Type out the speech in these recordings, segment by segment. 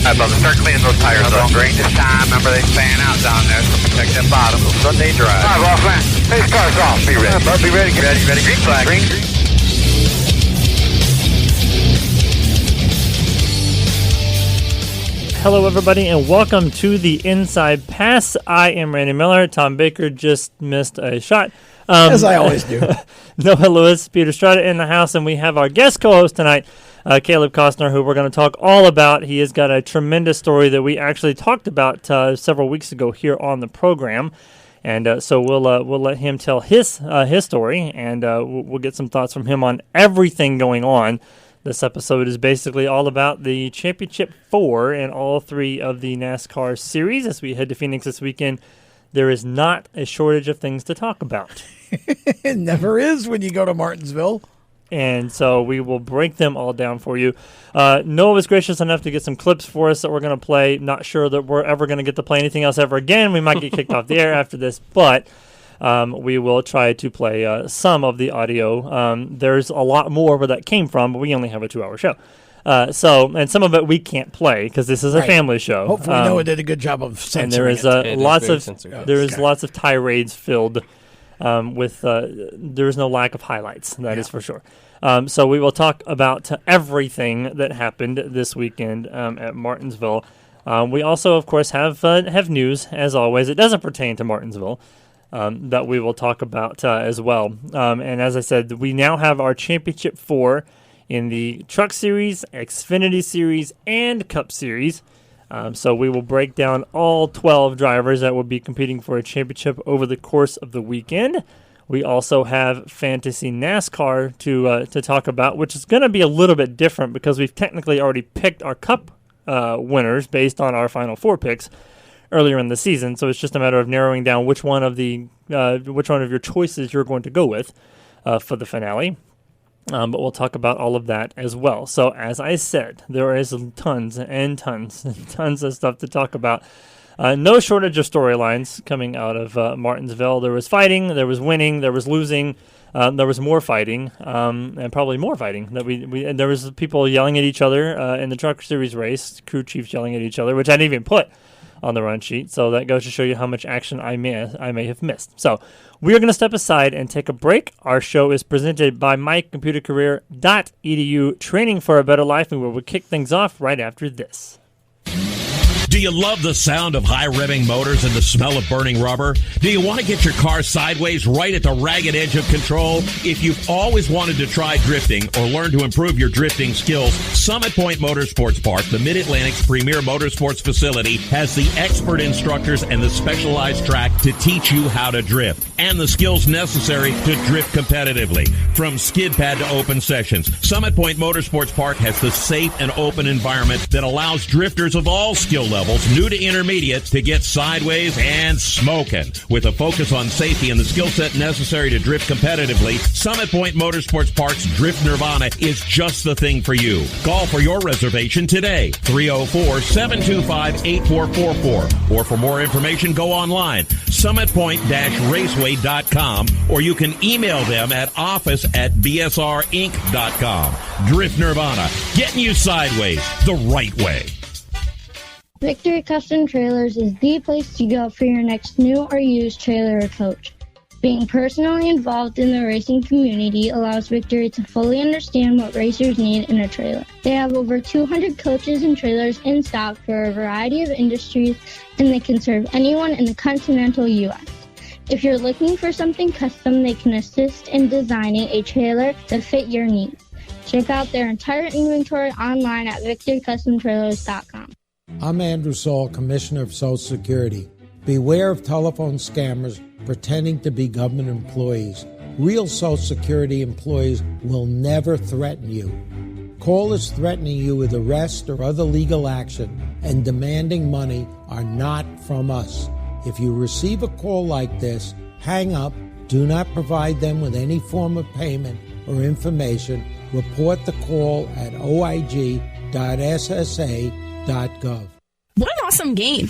Brother, start cleaning those tires up. During this time, remember they fan out down there, so protect that bottom. Sunday drive. All right, boss man. These cars off. Be ready. Bud, be ready. Ready. Green flag. Green. Hello, everybody, and welcome to the Inside Pass. I am Randy Miller. Tom Baker just missed a shot. As I always do. Noah Lewis, Peter Strada in the house, and we have our guest co-host tonight, Caleb Costner, who we're going to talk all about. He has got a tremendous story that we actually talked about several weeks ago here on the program, and so we'll let him tell his story, and we'll get some thoughts from him on everything going on. This episode is basically all about the Championship 4 in all three of the NASCAR series. As we head to Phoenix this weekend, there is not a shortage of things to talk about. It never is when you go to Martinsville. And so we will break them all down for you. Noah was gracious enough to get some clips for us that we're going to play. Not sure that we're ever going to get to play anything else ever again. We might get kicked off the air after this, but we will try to play some of the audio. There's a lot more where that came from, but we only have a 2-hour show. And some of it we can't play because this is a family show. Hopefully Noah did a good job of censoring and there is lots of tirades filled with there is no lack of highlights, that is for sure. So we will talk about everything that happened this weekend at Martinsville. We also, of course, have news, as always. It doesn't pertain to Martinsville. That we will talk about as well. And as I said, we now have our Championship 4 in the Truck Series, Xfinity Series, and Cup Series. So we will break down all 12 drivers that will be competing for a championship over the course of the weekend. We also have Fantasy NASCAR to talk about, which is going to be a little bit different because we've technically already picked our Cup winners based on our Final Four picks earlier in the season. So it's just a matter of narrowing down which one of your choices you're going to go with for the finale. But we'll talk about all of that as well. So as I said, there is tons and tons and tons of stuff to talk about. No shortage of storylines coming out of Martinsville. There was fighting, there was winning, there was losing, there was more fighting, and probably more fighting. And there was people yelling at each other in the Truck Series race, crew chiefs yelling at each other, which I didn't even put on the run sheet. So that goes to show you how much action I may have missed. So we are going to step aside and take a break. Our show is presented by mycomputercareer.edu, training for a better life, and we will kick things off right after this. Do you love the sound of high-revving motors and the smell of burning rubber? Do you want to get your car sideways right at the ragged edge of control? If you've always wanted to try drifting or learn to improve your drifting skills, Summit Point Motorsports Park, the Mid-Atlantic's premier motorsports facility, has the expert instructors and the specialized track to teach you how to drift and the skills necessary to drift competitively. From skid pad to open sessions, Summit Point Motorsports Park has the safe and open environment that allows drifters of all skill levels, new to intermediate, to get sideways and smoking. With a focus on safety and the skill set necessary to drift competitively, Summit Point Motorsports Park's Drift Nirvana is just the thing for you. Call for your reservation today, 304-725-8444. Or for more information, go online, summitpoint-raceway.com, or you can email them at office@bsrinc.com. Drift Nirvana, getting you sideways the right way. Victory Custom Trailers is the place to go for your next new or used trailer or coach. Being personally involved in the racing community allows Victory to fully understand what racers need in a trailer. They have over 200 coaches and trailers in stock for a variety of industries, and they can serve anyone in the continental U.S. If you're looking for something custom, they can assist in designing a trailer to fit your needs. Check out their entire inventory online at victorycustomtrailers.com. I'm Andrew Saul, Commissioner of Social Security. Beware of telephone scammers pretending to be government employees. Real Social Security employees will never threaten you. Callers threatening you with arrest or other legal action and demanding money are not from us. If you receive a call like this, hang up, do not provide them with any form of payment or information. Report the call at oig.ssa.gov. What an awesome game.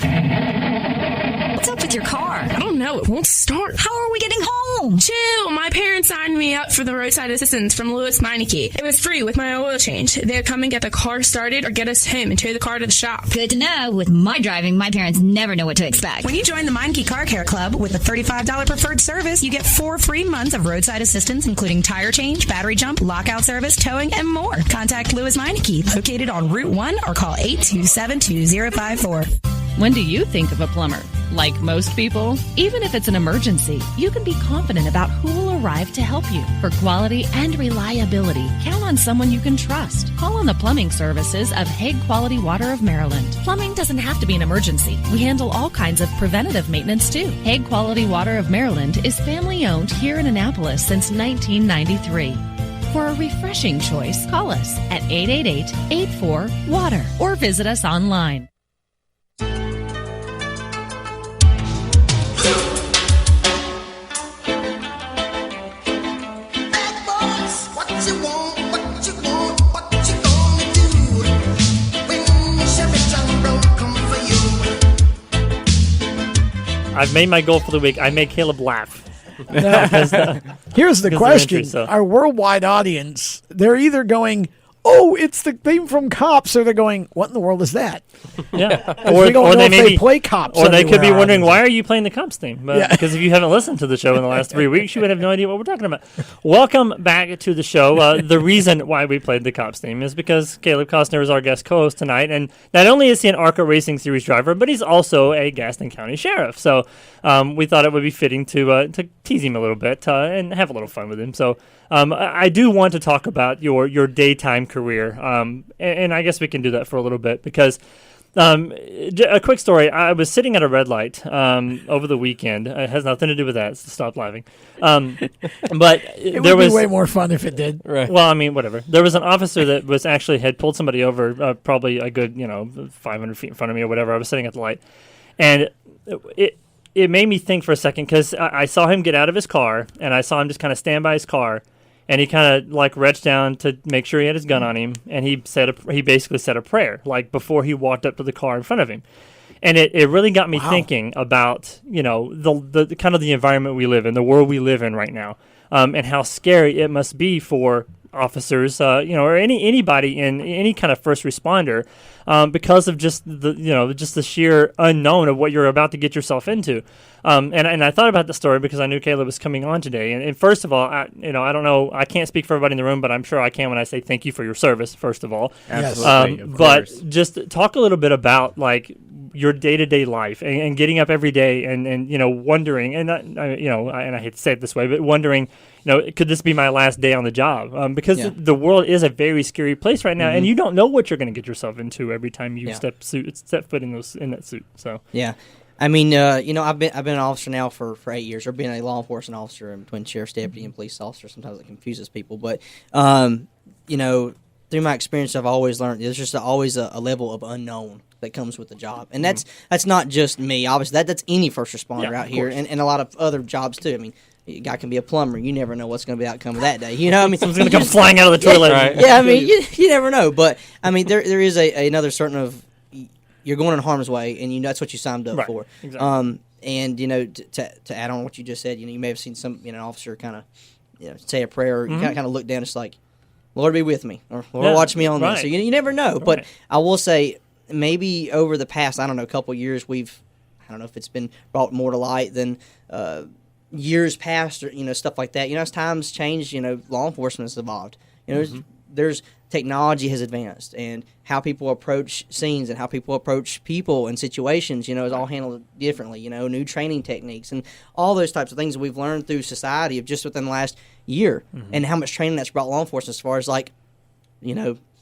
What's up with your car? I don't know. It won't start. How are we getting home? Chill. My parents signed me up for the roadside assistance from Lewis Meineke. It was free with my oil change. They'd come and get the car started or get us home and tow the car to the shop. Good to know. With my driving, my parents never know what to expect. When you join the Meineke Car Care Club with a $35 preferred service, you get 4 free months of roadside assistance, including tire change, battery jump, lockout service, towing, and more. Contact Lewis Meineke, located on Route 1, or call 827-2054. When do you think of a plumber? Like most people, even if it's an emergency, you can be confident about who will arrive to help you. For quality and reliability, count on someone you can trust. Call on the plumbing services of Hague Quality Water of Maryland. Plumbing doesn't have to be an emergency. We handle all kinds of preventative maintenance too. Hague Quality Water of Maryland is family owned here in Annapolis since 1993. For a refreshing choice, call us at 888-84-WATER or visit us online. I've made my goal for the week. I made Caleb laugh. Now, here's the question. Entry, so. Our worldwide audience, they're either going, oh, it's the theme from Cops, or they're going, what in the world is that? Yeah. Or they play Cops. Or they could be wondering, why are you playing the Cops theme? But because if you haven't listened to the show in the last 3 weeks, you would have no idea what we're talking about. Welcome back to the show. The reason why we played the Cops theme is because Caleb Costner is our guest co-host tonight, and not only is he an ARCA Racing Series driver, but he's also a Gaston County Sheriff. So we thought it would be fitting to tease him a little bit and have a little fun with him. So I do want to talk about your daytime career, and I guess we can do that for a little bit because a quick story. I was sitting at a red light over the weekend. It has nothing to do with that, so stop laughing. But it would be way more fun if it did. Right. Well, I mean, whatever. There was an officer that was actually had pulled somebody over probably a good 500 feet in front of me or whatever. I was sitting at the light, and it made me think for a second because I saw him get out of his car, and I saw him just kind of stand by his car. And he kind of like reached down to make sure he had his gun on him, and he basically said a prayer like before he walked up to the car in front of him, and it really got me thinking about the kind of the environment we live in, the world we live in right now, and how scary it must be for officers, or anybody in any kind of first responder, because of just the sheer unknown of what you're about to get yourself into. And I thought about the story because I knew Caleb was coming on today. And first of all, I don't know, I can't speak for everybody in the room, but I'm sure I can when I say thank you for your service. First of all, absolutely. But just talk a little bit about like your day-to-day life and getting up every day and wondering, and and I hate to say it this way, but wondering, could this be my last day on the job? Because the world is a very scary place right now, and you don't know what you're going to get yourself into every time you step foot in that suit. So yeah, I mean, I've been an officer now for 8 years, or being a law enforcement officer in between sheriff's deputy and police officer. Sometimes it confuses people, but through my experience, I've always learned there's just always a level of unknown that comes with the job, and that's not just me. Obviously, that's any first responder out here, and a lot of other jobs too. I mean, a guy can be a plumber. You never know what's going to be the outcome of that day. I mean, someone's going to come flying out of the toilet. Right? Yeah, I mean, you never know. But I mean, there is another certain of you're going in harm's way, and that's what you signed up for. Exactly. And to add on what you just said, you may have seen some an officer kind of say a prayer, or you kind of look down, it's like, Lord be with me, or Lord watch me on this. So you never know. But I will say, maybe over the past, couple years, I don't know if it's been brought more to light than years past, or stuff like that. As times change, law enforcement has evolved. There's technology has advanced, and how people approach scenes and how people approach people and situations, is all handled differently. New training techniques and all those types of things that we've learned through society of just within the last year, and how much training that's brought law enforcement as far as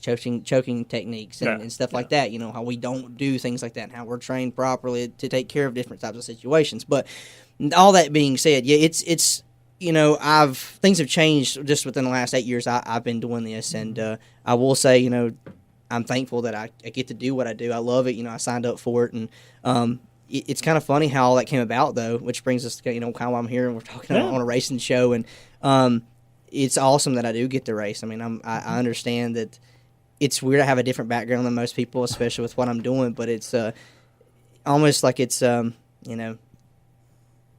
choking techniques and stuff like that. How we don't do things like that, and how we're trained properly to take care of different types of situations. But all that being said, it's things have changed just within the last 8 years. I've been doing this, and I will say, I'm thankful that I get to do what I do. I love it. I signed up for it, and it's kind of funny how all that came about, though, which brings us to kind of why I'm here, and we're talking on a racing show, and it's awesome that I do get to race. I mean, I understand that it's weird to have a different background than most people, especially with what I'm doing, but it's almost like it's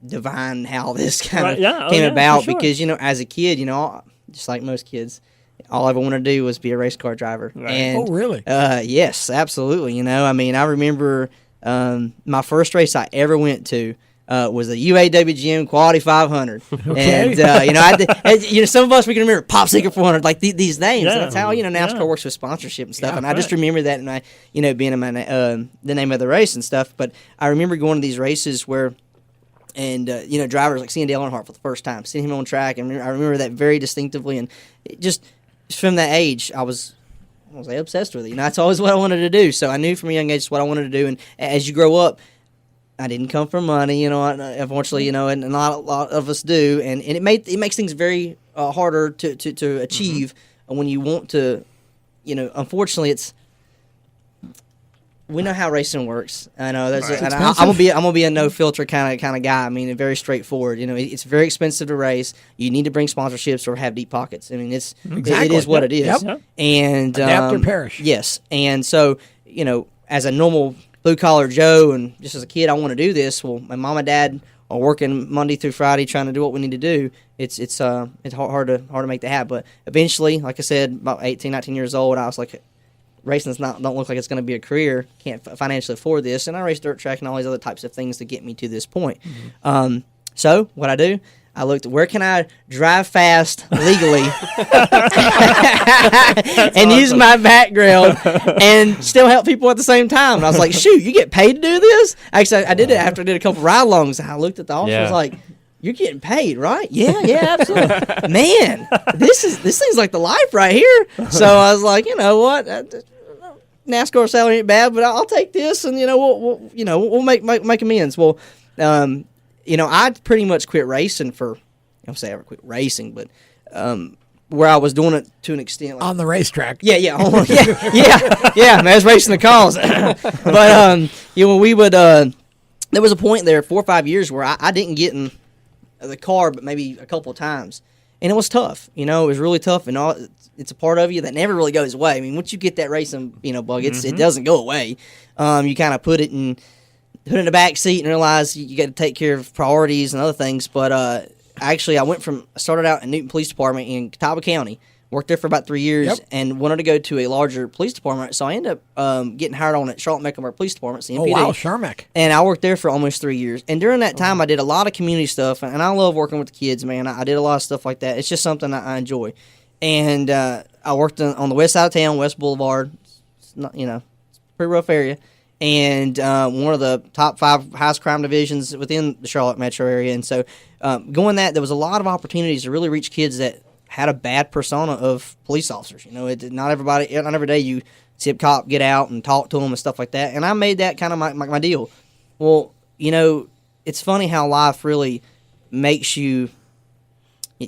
divine how this kind of Right, came about sure. because, as a kid, just like most kids, all I ever wanted to do was be a race car driver. Right. And, Oh, really? Yes, absolutely. I remember my first race I ever went to was the UAWGM Quality 500. Okay. And, some of us, we can remember Pop Secret 400, like these names. Yeah. And that's how, NASCAR Yeah. works with sponsorship and stuff. Yeah, and I just remember that in my, being in my, the name of the race and stuff. But I remember going to these races where, and, drivers like seeing Dale Earnhardt for the first time, seeing him on track. And I remember that very distinctively. And it just from that age, I was obsessed with it. That's always what I wanted to do. So I knew from a young age it's what I wanted to do. And as you grow up, I didn't come from money, unfortunately, and a lot of us do. And it makes things very harder to achieve when you want to, unfortunately, we know how racing works. I know and I'm gonna be a no filter kind of guy. Very straightforward. It's very expensive to race. You need to bring sponsorships or have deep pockets. It is what it is. Yep. And Adapt or perish. Yes, and so as a normal blue collar Joe, and just as a kid, I want to do this. Well, my mom and dad are working Monday through Friday trying to do what we need to do. It's hard to make that happen. But eventually, like I said, about 18, 19 years old, I was like, racing's don't look like it's going to be a career. Can't financially afford this, and I raced dirt track and all these other types of things to get me to this point. So what I do, I looked at where can I drive fast legally and use my background and still help people at the same time. And I was like, shoot, you get paid to do this? Actually, I did it after I did a couple ride-alongs, and I looked at the officer and was like, you're getting paid, right? Yeah, absolutely. Man, this thing's like the life right here. So I was like, you know what? NASCAR salary ain't bad, but I'll take this, and we'll make amends. Well, I pretty much quit racing for. I don't say I ever quit racing, but where I was doing it to an extent, like, on the racetrack. Yeah. Man, I was racing the cars. But we would. There was a point there, 4 or 5 years, where I didn't get in the car, but maybe a couple of times, and it was tough. It was really tough, and it's a part of you that never really goes away. Once you get that racing, bug, it doesn't go away. You kind of put it in the back seat and realize you got to take care of priorities and other things. But actually, I started out in Newton Police Department in Catawba County. Worked there for about 3 years and wanted to go to a larger police department. So I ended up getting hired on at Charlotte-Mecklenburg Police Department, CMPD. Oh, wow, Charmec. And I worked there for almost 3 years. And during that time, I did a lot of community stuff. And I love working with the kids, man. I did a lot of stuff like that. It's just something I enjoy. And I worked on the west side of town, West Boulevard. It's not, it's a pretty rough area. And one of the top 5 highest crime divisions within the Charlotte metro area. And so going there was a lot of opportunities to really reach kids that had a bad persona of police officers. Not every day you see a cop get out and talk to them and stuff like that. And I made that kind of my deal. Well, it's funny how life really it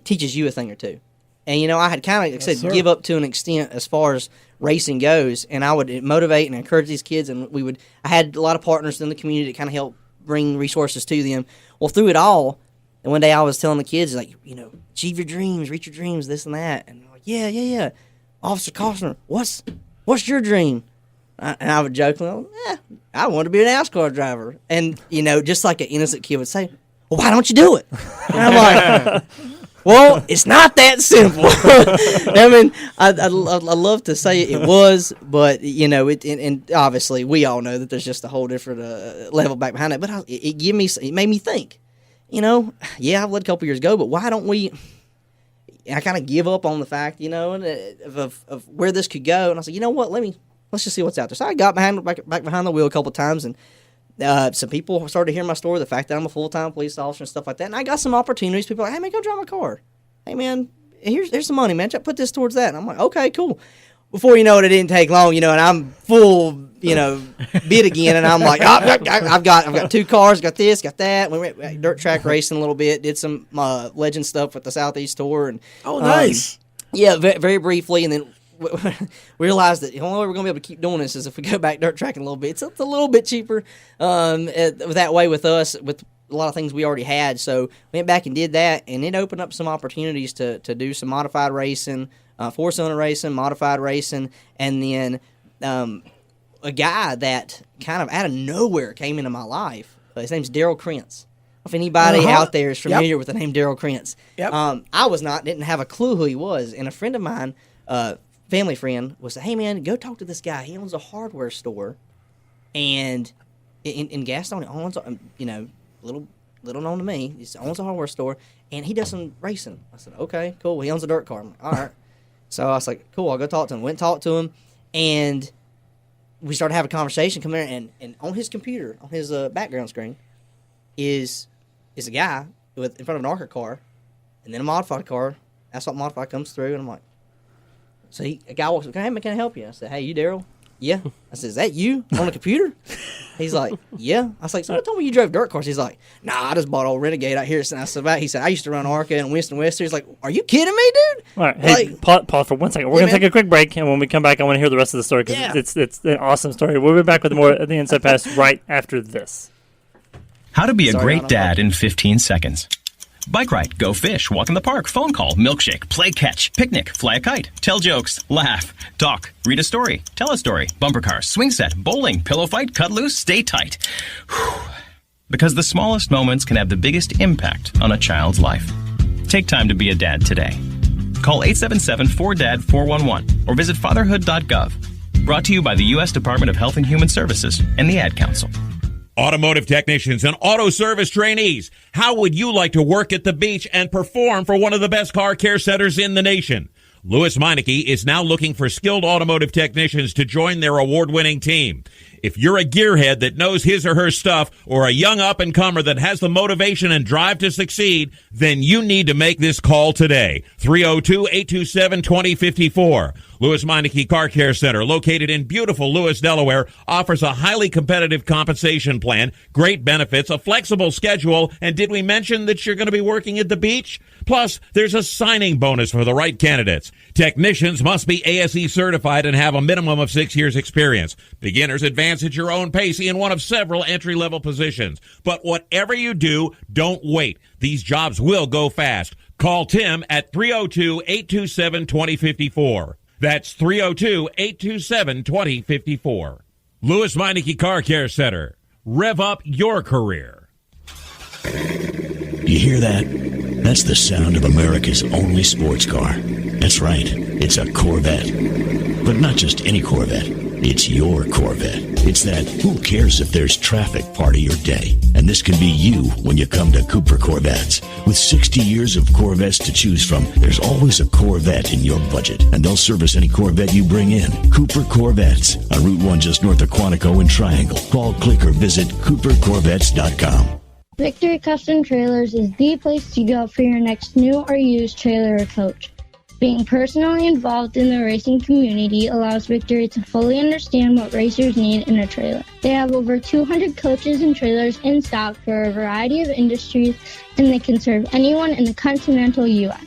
teaches you a thing or two. And, I had kind of, give up to an extent as far as racing goes, and I would motivate and encourage these kids, and I had a lot of partners in the community that kind of helped bring resources to them. Well, through it all, and one day I was telling the kids, like, achieve your dreams, reach your dreams, this and that. And they're like, yeah. Officer Costner, what's your dream? And I would joke, I want to be an NASCAR driver. And, just like an innocent kid would say, well, why don't you do it? And I'm like, well, it's not that simple. I'd love to say it was, but, and obviously we all know that there's just a whole different level back behind it. But it made me think. I've let a couple years go, but why don't we? I kind of give up on the fact, of where this could go, and I said, you know what? Let's just see what's out there. So I got back behind the wheel a couple of times, and some people started to hear my story, the fact that I'm a full-time police officer and stuff like that, and I got some opportunities. People are like, hey man, go drive my car. Hey man, here's some money, man. Put this towards that, and I'm like, okay, cool. Before you know it didn't take long, and I'm full, bid again, and I'm like, I've got 2 cars, got this, got that. We went dirt track racing a little bit, did some legend stuff with the Southeast Tour, and nice. Very briefly, and then realized that the only way we're going to be able to keep doing this is if we go back dirt tracking a little bit. It's a little bit cheaper that way with us, with a lot of things we already had. So went back and did that, and it opened up some opportunities to do some modified racing, 4-cylinder racing, modified racing, and then a guy that kind of out of nowhere came into my life. His name's Daryl Krentz. if anybody Uh-huh. out there is familiar Yep. with the name Daryl Krentz. Yep. I was not, didn't have a clue who he was. And a friend of mine, family friend, was hey, man, go talk to this guy. He owns a hardware store. And in Gaston, he owns, little known to me, he owns a hardware store. And he does some racing. I said, okay, cool. He owns a dirt car. I'm like, all right. So I was like, cool, I'll go talk to him. Went and talked to him. And we started having a conversation. Come there, and on his computer, on his background screen, is a guy in front of an ARCA car, and then a modified car. Asphalt modified comes through, and I'm like, so a guy walks up, hey, man, can I help you? I said, hey, you Daryl? Yeah. I said, is that you on the computer? He's like, yeah. I was like, someone told me you drove dirt cars. He's like, nah, I just bought old Renegade out here. And I said, he said, I used to run ARCA and Winston Wester. He's like, are you kidding me, dude? All right, hey, pause for 1 second. We're going to take a quick break, and when we come back, I want to hear the rest of the story because it's an awesome story. We'll be back with more of the Inside Pass right after this. How to be a great dad in 15 seconds. Bike ride, go fish, walk in the park, phone call, milkshake, play catch, picnic, fly a kite, tell jokes, laugh, talk, read a story, tell a story, bumper car, swing set, bowling, pillow fight, cut loose, stay tight. Whew. Because the smallest moments can have the biggest impact on a child's life. Take time to be a dad today. Call 877-4DAD-411 or visit fatherhood.gov. Brought to you by the U.S. Department of Health and Human Services and the Ad Council. Automotive technicians and auto service trainees, how would you like to work at the beach and perform for one of the best car care centers in the nation? Louis Meineke is now looking for skilled automotive technicians to join their award-winning team. If you're a gearhead that knows his or her stuff or a young up-and-comer that has the motivation and drive to succeed, then you need to make this call today. 302-827-2054. Louis Meineke Car Care Center, located in beautiful Lewis, Delaware, offers a highly competitive compensation plan, great benefits, a flexible schedule, and did we mention that you're going to be working at the beach? Plus, there's a signing bonus for the right candidates. Technicians must be ASE certified and have a minimum of 6 years experience. Beginners advance at your own pace in one of several entry-level positions. But whatever you do, don't wait. These jobs will go fast. Call Tim at 302-827-2054. That's 302-827-2054. Louis Meineke Car Care Center. Rev up your career. You hear that? That's the sound of America's only sports car. That's right. It's a Corvette. But not just any Corvette. It's your Corvette. It's that who cares if there's traffic part of your day. And this can be you when you come to Cooper Corvettes. With 60 years of Corvettes to choose from, there's always a Corvette in your budget. And they'll service any Corvette you bring in. Cooper Corvettes on Route 1 just north of Quantico and Triangle. Call, click, or visit CooperCorvettes.com. Victory Custom Trailers is the place to go for your next new or used trailer or coach. Being personally involved in the racing community allows Victory to fully understand what racers need in a trailer. They have over 200 coaches and trailers in stock for a variety of industries, and they can serve anyone in the continental U.S.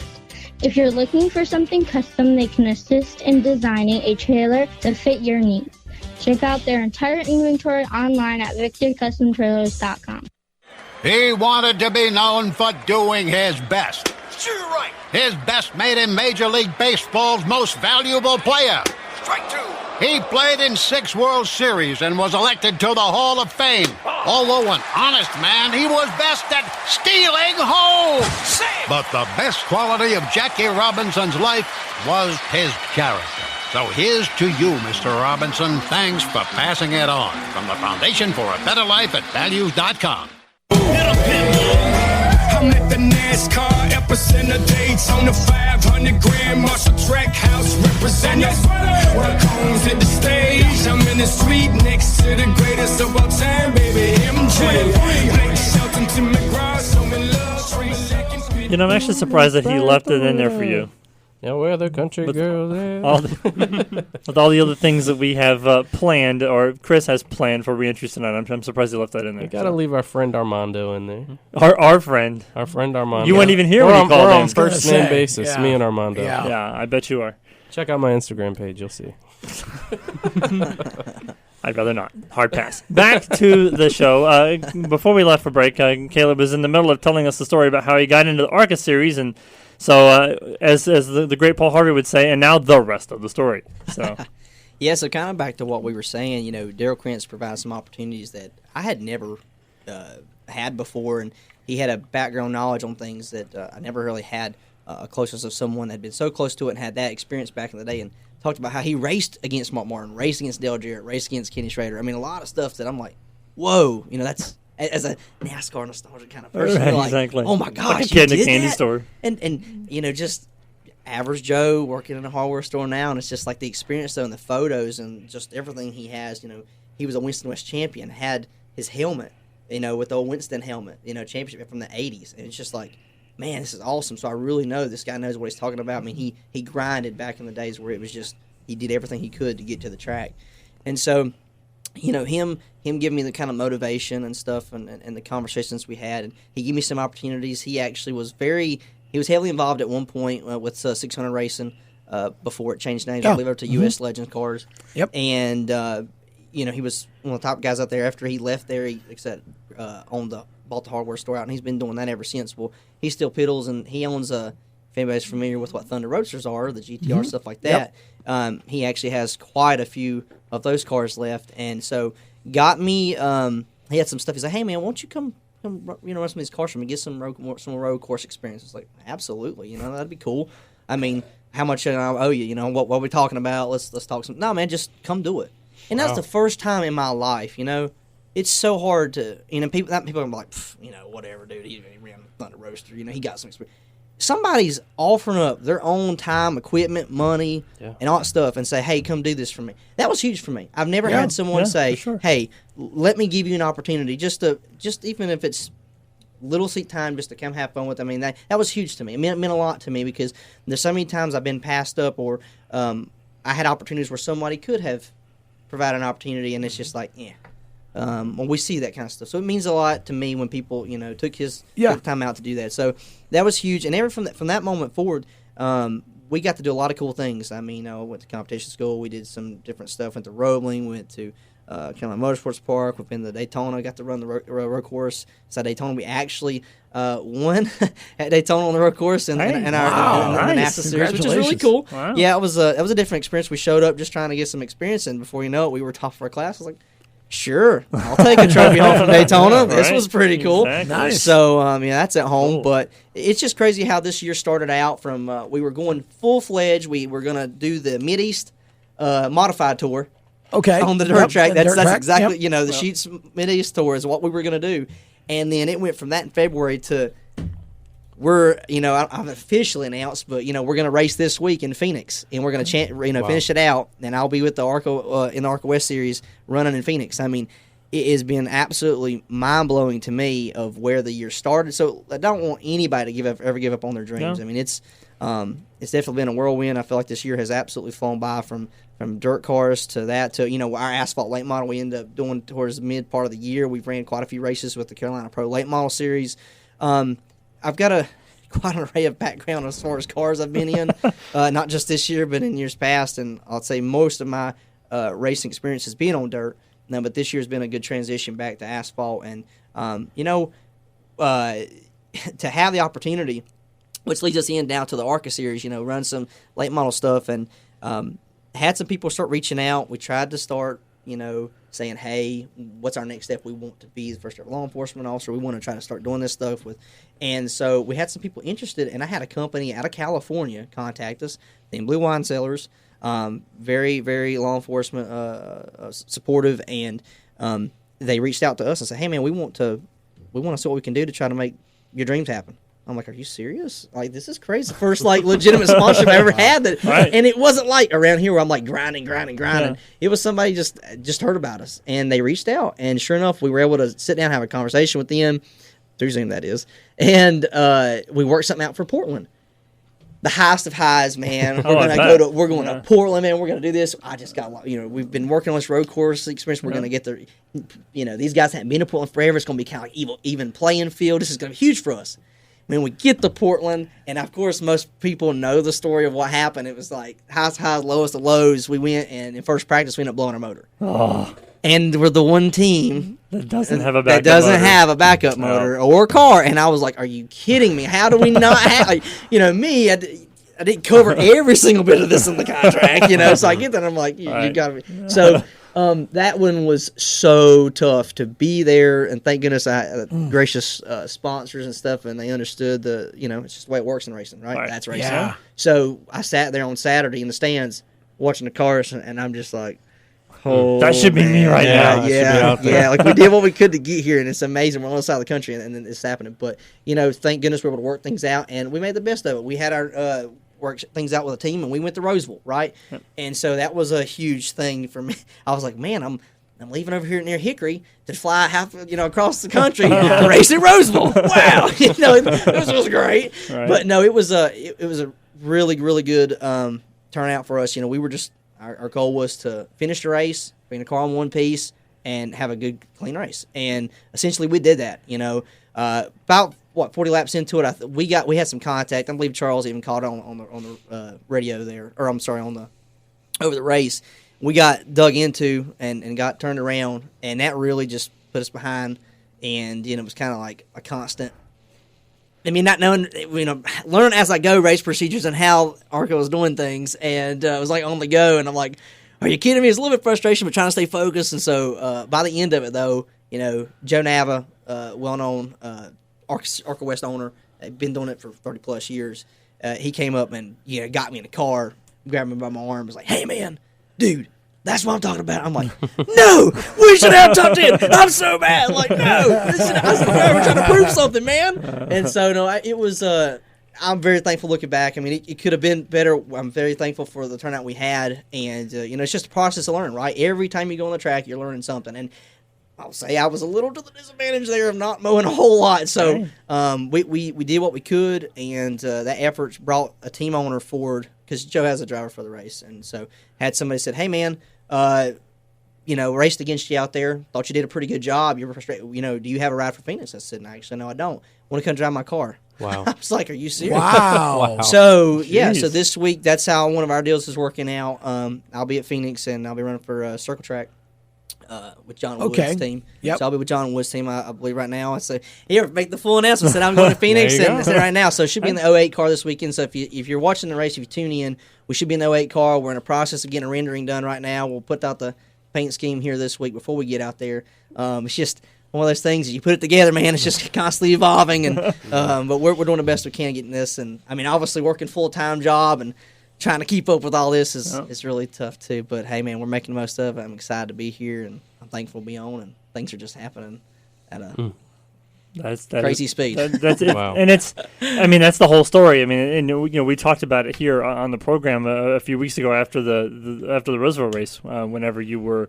If you're looking for something custom, they can assist in designing a trailer to fit your needs. Check out their entire inventory online at victorycustomtrailers.com. He wanted to be known for doing his best. Sure, right. His best made him Major League Baseball's most valuable player. Strike two. He played in 6 World Series and was elected to the Hall of Fame. Although an honest man, he was best at stealing home. But the best quality of Jackie Robinson's life was his character. So here's to you, Mr. Robinson. Thanks for passing it on. From the Foundation for a Better Life at Values.com. I'm at the NASCAR epicenter dates on the 500 Grand Marshall Track House representing. When comes at the stage, I'm in the suite next to the greatest of all time, baby, MJ. Blake Shelton to McGraw, so in love, 3 seconds. You know, I'm actually surprised that he left it in there for you. Yeah, where the country girls at? With all the other things that we have planned, or Chris has planned for reentries tonight, I'm surprised he left that in there. We gotta leave our friend Armando in there. Our friend. Our friend Armando. You weren't even here when he called in. We're on first name basis, me and Armando. Yeah, I bet you are. Check out my Instagram page, you'll see. I'd rather not. Hard pass. Back to the show. Before we left for break, Caleb was in the middle of telling us the story about how he got into the ARCA series, and so as the great Paul Harvey would say, and now the rest of the story. So, yeah. So kind of back to what we were saying. You know, Daryl Krentz provides some opportunities that I had never had before, and he had a background knowledge on things that I never really had a closeness of someone that had been so close to it and had that experience back in the day, and talked about how he raced against Mark Martin, raced against Dale Jarrett, raced against Kenny Schrader. I mean, a lot of stuff that I'm like, whoa, that's as a NASCAR nostalgic kind of person, Right, you're like, exactly. oh my gosh, Like a kid in a you did candy that? store. And just average Joe working in a hardware store now, and it's just like the experience though, and the photos and just everything he has. He was a Winston West champion, had his helmet, with the old Winston helmet, championship from the 80s, and it's just like, man, this is awesome. So I really know this guy knows what he's talking about. I mean, he grinded back in the days where it was just, he did everything he could to get to the track. And so, him giving me the kind of motivation and stuff and the conversations we had, and he gave me some opportunities. He actually was he was heavily involved at one point with 600 Racing before it changed names. I believe over to U.S. Legends Cars. Yep. And, he was one of the top guys out there. After he left there, he bought the hardware store out, and he's been doing that ever since. Well, he still piddles, and he owns if anybody's familiar with what Thunder Roadsters are, the GTR, stuff like that, he actually has quite a few of those cars left, and so got me, he had some stuff. He's like, hey, man, won't you come run some of these cars for me, get some road course experience. It's like, absolutely, that'd be cool. I mean, how much I owe you, what are we talking about? Let's talk some. No, man, just come do it. And that's the first time in my life, it's so hard to, people are like, whatever, dude, he ran a Thunder Roadster, he got some experience. Somebody's offering up their own time, equipment, money, and all that stuff, and say, hey, come do this for me. That was huge for me. I've never had someone say, hey, let me give you an opportunity, just even if it's little seat time, just to come have fun with. I mean, that was huge to me. It meant a lot to me, because there's so many times I've been passed up, or I had opportunities where somebody could have provided an opportunity, and it's just like, when we see that kind of stuff. So it means a lot to me when people, took his time out to do that. So that was huge. And from that moment forward, we got to do a lot of cool things. I mean, I went to competition school. We did some different stuff. Went to Roebling, went to Carolina Motorsports Park. We've been to Daytona. Got to run the road course. So Daytona, we actually won at Daytona on the road course in our the NASA series, which is really cool. Wow. Yeah, it was a different experience. We showed up just trying to get some experience, and before you know it, we were top of our class. I was like, sure, I'll take a trophy home from Daytona. This was pretty cool. Exactly. Nice. So, that's at home. Cool. But it's just crazy how this year started out from we were going full-fledged. We were going to do the Mid-East modified tour. Okay. On the dirt track. That's track. exactly, the Sheets Mid-East tour is what we were going to do. And then it went from that in February to I've officially announced, but, we're going to race this week in Phoenix, and we're going to finish it out, and I'll be with the ARCA in the ARCA West Series running in Phoenix. I mean, it has been absolutely mind-blowing to me of where the year started. So I don't want anybody to ever give up on their dreams. No. I mean, it's definitely been a whirlwind. I feel like this year has absolutely flown by from dirt cars to that to, our asphalt late model we ended up doing towards the mid part of the year. We've ran quite a few races with the Carolina Pro Late Model Series. I've got quite an array of background as far as cars I've been in, not just this year, but in years past. And I'll say most of my racing experience has been on dirt. No, but this year's been a good transition back to asphalt. And, to have the opportunity, which leads us in down to the ARCA series, run some late model stuff, and had some people start reaching out. We tried to start, saying, hey, what's our next step? We want to be the first ever law enforcement officer. We want to try to start doing this stuff with. And so we had some people interested, and I had a company out of California contact us, named Blue Wine Cellars, very, very law enforcement supportive, and they reached out to us and said, hey, man, we want to see what we can do to try to make your dreams happen. I'm like, are you serious? Like, this is crazy. First, legitimate sponsorship I ever had. That, right. And it wasn't like around here where I'm, grinding. Yeah. It was somebody just heard about us, and they reached out. And sure enough, we were able to sit down and have a conversation with them, through Zoom, that is. And we worked something out for Portland. The highest of highs, man. We're going to Portland, man. We're going to do this. I just got, we've been working on this road course experience. We're going to get there. These guys haven't been to Portland forever. It's going to be kind of like even playing field. This is going to be huge for us. When we get to Portland, and of course most people know the story of what happened. It was like highs, lowest of lows. We went, and in first practice we ended up blowing our motor. Oh. And we're the one team that doesn't have a backup motor or car. And I was like, are you kidding me? How do we not have, me, I didn't cover every single bit of this in the contract, so I get that. I'm like, you got to be. So That one was so tough to be there, and thank goodness I had gracious sponsors and stuff, and they understood it's just the way it works in racing, right? That's racing. Yeah. So I sat there on Saturday in the stands watching the cars, and I'm just like, oh, that should be me right now. Yeah. Like we did what we could to get here, and it's amazing. We're on the side of the country, and then it's happening. But thank goodness we were able to work things out, and we made the best of it. We had our work things out with a team, and we went to Roseville, right? Yep. And so that was a huge thing for me. I was like, man, I'm leaving over here near Hickory to fly across the country and race at Roseville. Wow, this was great. Right. But no, it was a really, really good turnout for us. We were just our goal was to finish the race, bring the car on one piece, and have a good, clean race. And essentially, we did that. About 40 laps into it, we had some contact. I believe Charles even called it on the radio there, or I'm sorry, over the race. We got dug into and got turned around, and that really just put us behind. And it was kind of like a constant. I mean, not knowing, learn as I go race procedures and how ARCA was doing things, and it was like on the go. And I'm like, are you kidding me? It's a little bit of frustration, but trying to stay focused. And so by the end of it, though, Joe Nava, well-known ARCA West owner, had been doing it for 30-plus years. He came up and got me in the car, grabbed me by my arm, was like, hey, man, dude, that's what I'm talking about. I'm like, no, we should have top 10. I'm so bad. Like, no, I was trying to prove something, man. And so, no, it was I'm very thankful looking back. I mean, it could have been better. I'm very thankful for the turnout we had. And, it's just a process of learning, right? Every time you go on the track, you're learning something. And I'll say I was a little to the disadvantage there of not mowing a whole lot. So we did what we could, and that effort brought a team owner forward because Joe has a driver for the race. And so had somebody said, hey, man, raced against you out there. Thought you did a pretty good job. You were frustrated. Do you have a ride for Phoenix? I said, no, actually, no, I don't. Want to come drive my car. Wow. I was like, are you serious? Wow. So, so this week, that's how one of our deals is working out. I'll be at Phoenix, and I'll be running for Circle Track. With John Wood's team. Yep. So I'll be with John Wood's team, I believe, right now. I say, here, make the full announcement. Said I'm going to Phoenix, and I said right now. So it should be in the 08 car this weekend. So if you're watching the race, if you tune in, we should be in the 08 car. We're in the process of getting a rendering done right now. We'll put out the paint scheme here this week before we get out there. It's just one of those things, you put it together, man, it's just constantly evolving. And but we're doing the best we can getting this. And, I mean, obviously working full-time job and trying to keep up with all this is really tough, too. But, hey, man, we're making the most of it. I'm excited to be here, and I'm thankful to be on, and things are just happening at a crazy speed. That's it. Wow. And that's the whole story. I mean, and we talked about it here on the program a few weeks ago after the Roosevelt race, whenever you were,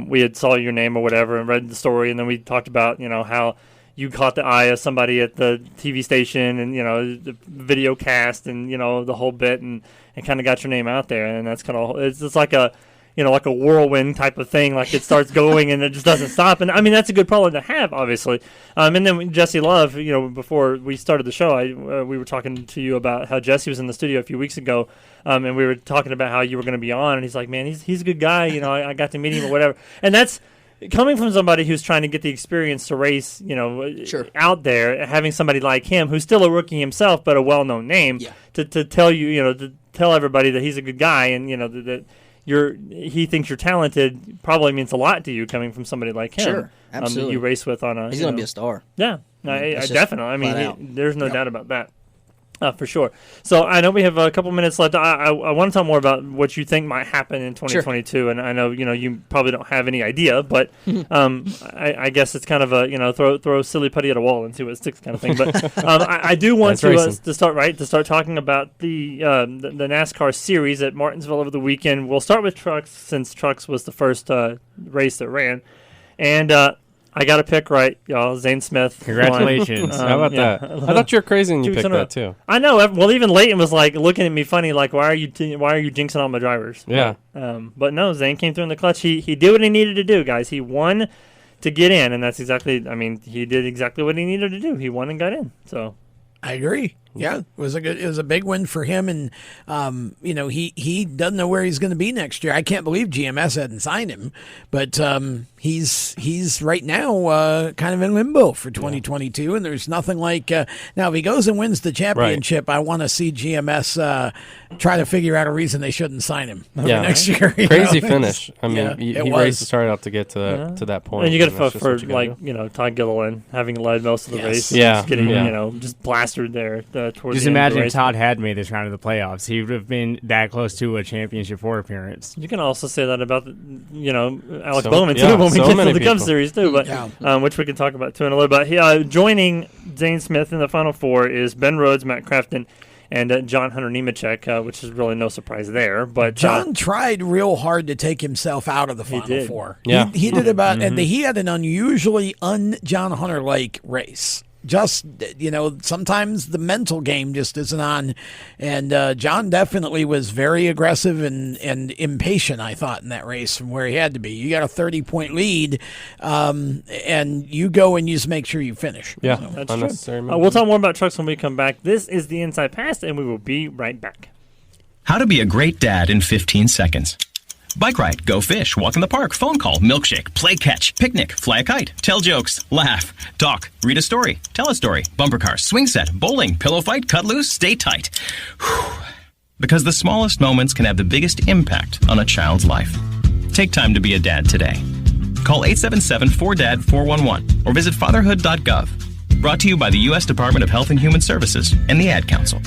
we had saw your name or whatever and read the story, and then we talked about how you caught the eye of somebody at the TV station and the video cast and the whole bit and kind of got your name out there, and that's kind of it's like a like a whirlwind type of thing. Like it starts going and it just doesn't stop. And I mean, that's a good problem to have, obviously. And then Jesse Love, before we started the show, we were talking to you about how Jesse was in the studio a few weeks ago, and we were talking about how you were going to be on. And he's like, man, he's a good guy. I got to meet him or whatever. And that's coming from somebody who's trying to get the experience to race, out there, having somebody like him who's still a rookie himself but a well-known name to tell you, to tell everybody that he's a good guy and that he thinks you're talented probably means a lot to you coming from somebody like him. Sure, absolutely. That you race with on a. He's going to be a star. Yeah, I definitely. I mean, there's no doubt about that. For sure. So I know we have a couple minutes left. I want to talk more about what you think might happen in 2022, sure. And I know you probably don't have any idea, but I guess it's kind of a throw silly putty at a wall and see what sticks kind of thing. But I do want to start talking about the NASCAR series at Martinsville over the weekend. We'll start with trucks since trucks was the first race that ran, and. I got to pick right, y'all. Zane Smith. Congratulations. How about that? I thought you were crazy when you picked that, too. I know. Well, even Leighton was like looking at me funny, like, why are you jinxing all my drivers? Yeah. But no, Zane came through in the clutch. He did what he needed to do, guys. He won to get in, and that's exactly, he did exactly what he needed to do. He won and got in. So I agree. Yeah, it was a big win for him, and he doesn't know where he's going to be next year. I can't believe GMS hadn't signed him, but he's right now kind of in limbo for 2022, and there's nothing like now if he goes and wins the championship, I want to see GMS try to figure out a reason they shouldn't sign him next year. Crazy finish. I mean, he raced started out to get to that point, and you got to for Todd Gilliland having led most of the race, getting just plastered there. Just imagine if Todd had made this round of the playoffs, he would have been that close to a championship 4 appearance. You can also say that about Alex Bowman too when we get to the Cup Series too, but which we can talk about too in a little bit. Joining Zane Smith in the Final Four is Ben Rhodes, Matt Crafton, and John Hunter Nemechek, which is really no surprise there. But John tried real hard to take himself out of the Final Four. Yeah. He did about, and he had an unusually un-John Hunter-like race. Just, sometimes the mental game just isn't on. And John definitely was very aggressive and impatient, I thought, in that race from where he had to be. You got a 30-point lead, and you go and you just make sure you finish. Yeah, that's true. We'll talk more about trucks when we come back. This is the Inside Pass, and we will be right back. How to be a great dad in 15 seconds. Bike ride, go fish, walk in the park, phone call, milkshake, play catch, picnic, fly a kite, tell jokes, laugh, talk, read a story, tell a story, bumper car, swing set, bowling, pillow fight, cut loose, stay tight. Whew. Because the smallest moments can have the biggest impact on a child's life. Take time to be a dad today. Call 877-4DAD-411 or visit fatherhood.gov. Brought to you by the U.S. Department of Health and Human Services and the Ad Council.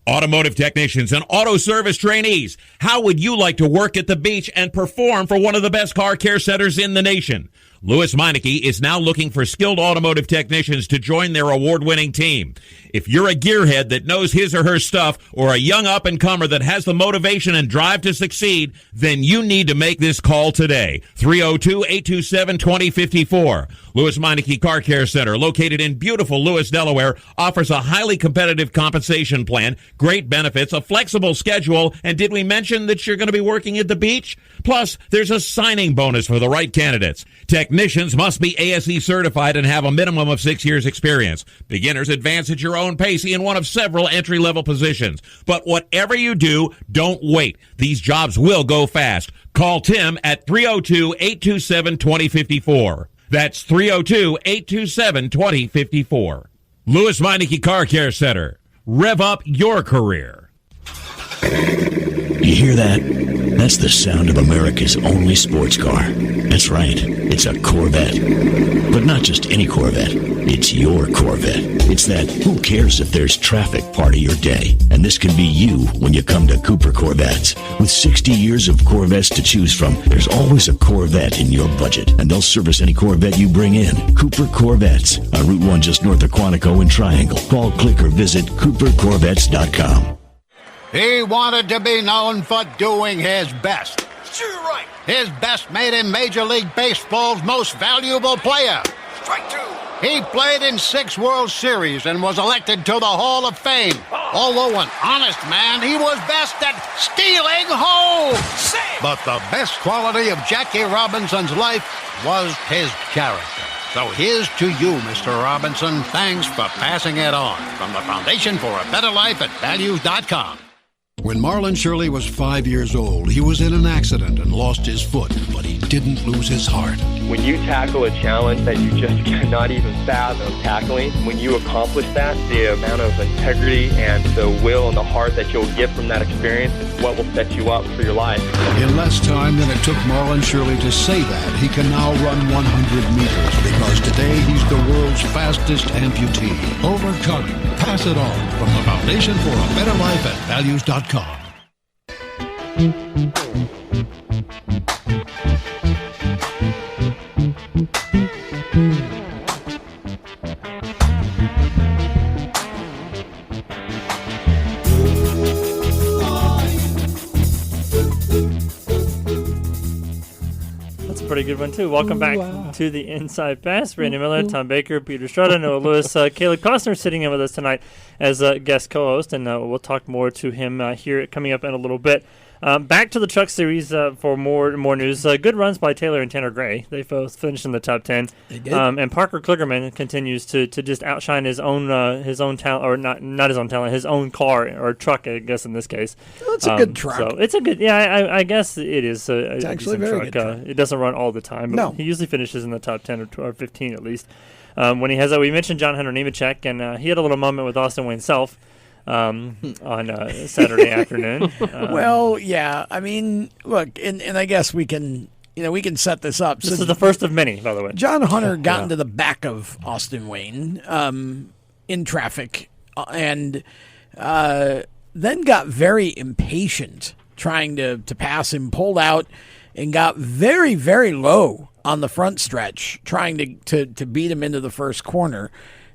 Automotive technicians and auto service trainees, how would you like to work at the beach and perform for one of the best car care centers in the nation? Louis Meineke is now looking for skilled automotive technicians to join their award-winning team. If you're a gearhead that knows his or her stuff, or a young up-and-comer that has the motivation and drive to succeed, then you need to make this call today. 302-827-2054. Louis Meineke Car Care Center, located in beautiful Lewis, Delaware, offers a highly competitive compensation plan, great benefits, a flexible schedule, and did we mention that you're going to be working at the beach? Plus, there's a signing bonus for the right candidates. Technicians must be ASE certified and have a minimum of 6 years experience. Beginners advance at your own pace in one of several entry-level positions. But whatever you do, don't wait. These jobs will go fast. Call Tim at 302-827-2054. That's 302-827-2054. Louis Meineke Car Care Center. Rev up your career. You hear that? That's the sound of America's only sports car. That's right. It's a Corvette. But not just any Corvette. It's your Corvette. It's that who cares if there's traffic part of your day. And this can be you when you come to Cooper Corvettes. With 60 years of Corvettes to choose from, there's always a Corvette in your budget. And they'll service any Corvette you bring in. Cooper Corvettes on Route 1 just north of Quantico and Triangle. Call, click, or visit CooperCorvettes.com. He wanted to be known for doing his best. Sure, right. His best made him Major League Baseball's most valuable player. Strike 2. He played in 6 World Series and was elected to the Hall of Fame. Although an honest man, he was best at stealing home. But the best quality of Jackie Robinson's life was his character. So here's to you, Mr. Robinson. Thanks for passing it on. From the Foundation for a Better Life at Values.com. When Marlon Shirley was 5 years old, he was in an accident and lost his foot, but he didn't lose his heart. When you tackle a challenge that you just cannot even fathom tackling, when you accomplish that, the amount of integrity and the will and the heart that you'll get from that experience is what will set you up for your life. In less time than it took Marlon Shirley to say that, he can now run 100 meters because today he's the world's fastest amputee. Overcoming. Pass it on. From the Foundation for a Better Life at Values.com. That's a pretty good one, too. Welcome back to the Inside Pass. Randy Miller, Tom Baker, Peter Strada, Noah Lewis, Caleb Costner sitting in with us tonight as a guest co-host, and we'll talk more to him here coming up in a little bit. Back to the Truck Series for more news. Good runs by Taylor and Tanner Gray. They both finished in the top 10. They did. And Parker Kligerman continues to just outshine his own talent, or not his own talent, his own car or truck, I guess in this case. Well, it's a good truck. So it's a good. Yeah, I guess it is. It's actually a very good truck. It doesn't run all the time. But No. he usually finishes in the top 10 or 15 at least. When he has we mentioned John Hunter Nemechek, and he had a little moment with Austin Wayne Self. On Saturday afternoon. Well, yeah. I mean, look, and I guess we can set this up. This is the first of many, by the way. John Hunter got into the back of Austin Wayne in traffic, and then got very impatient trying to pass him, pulled out, and got very, very low on the front stretch, trying to beat him into the first corner.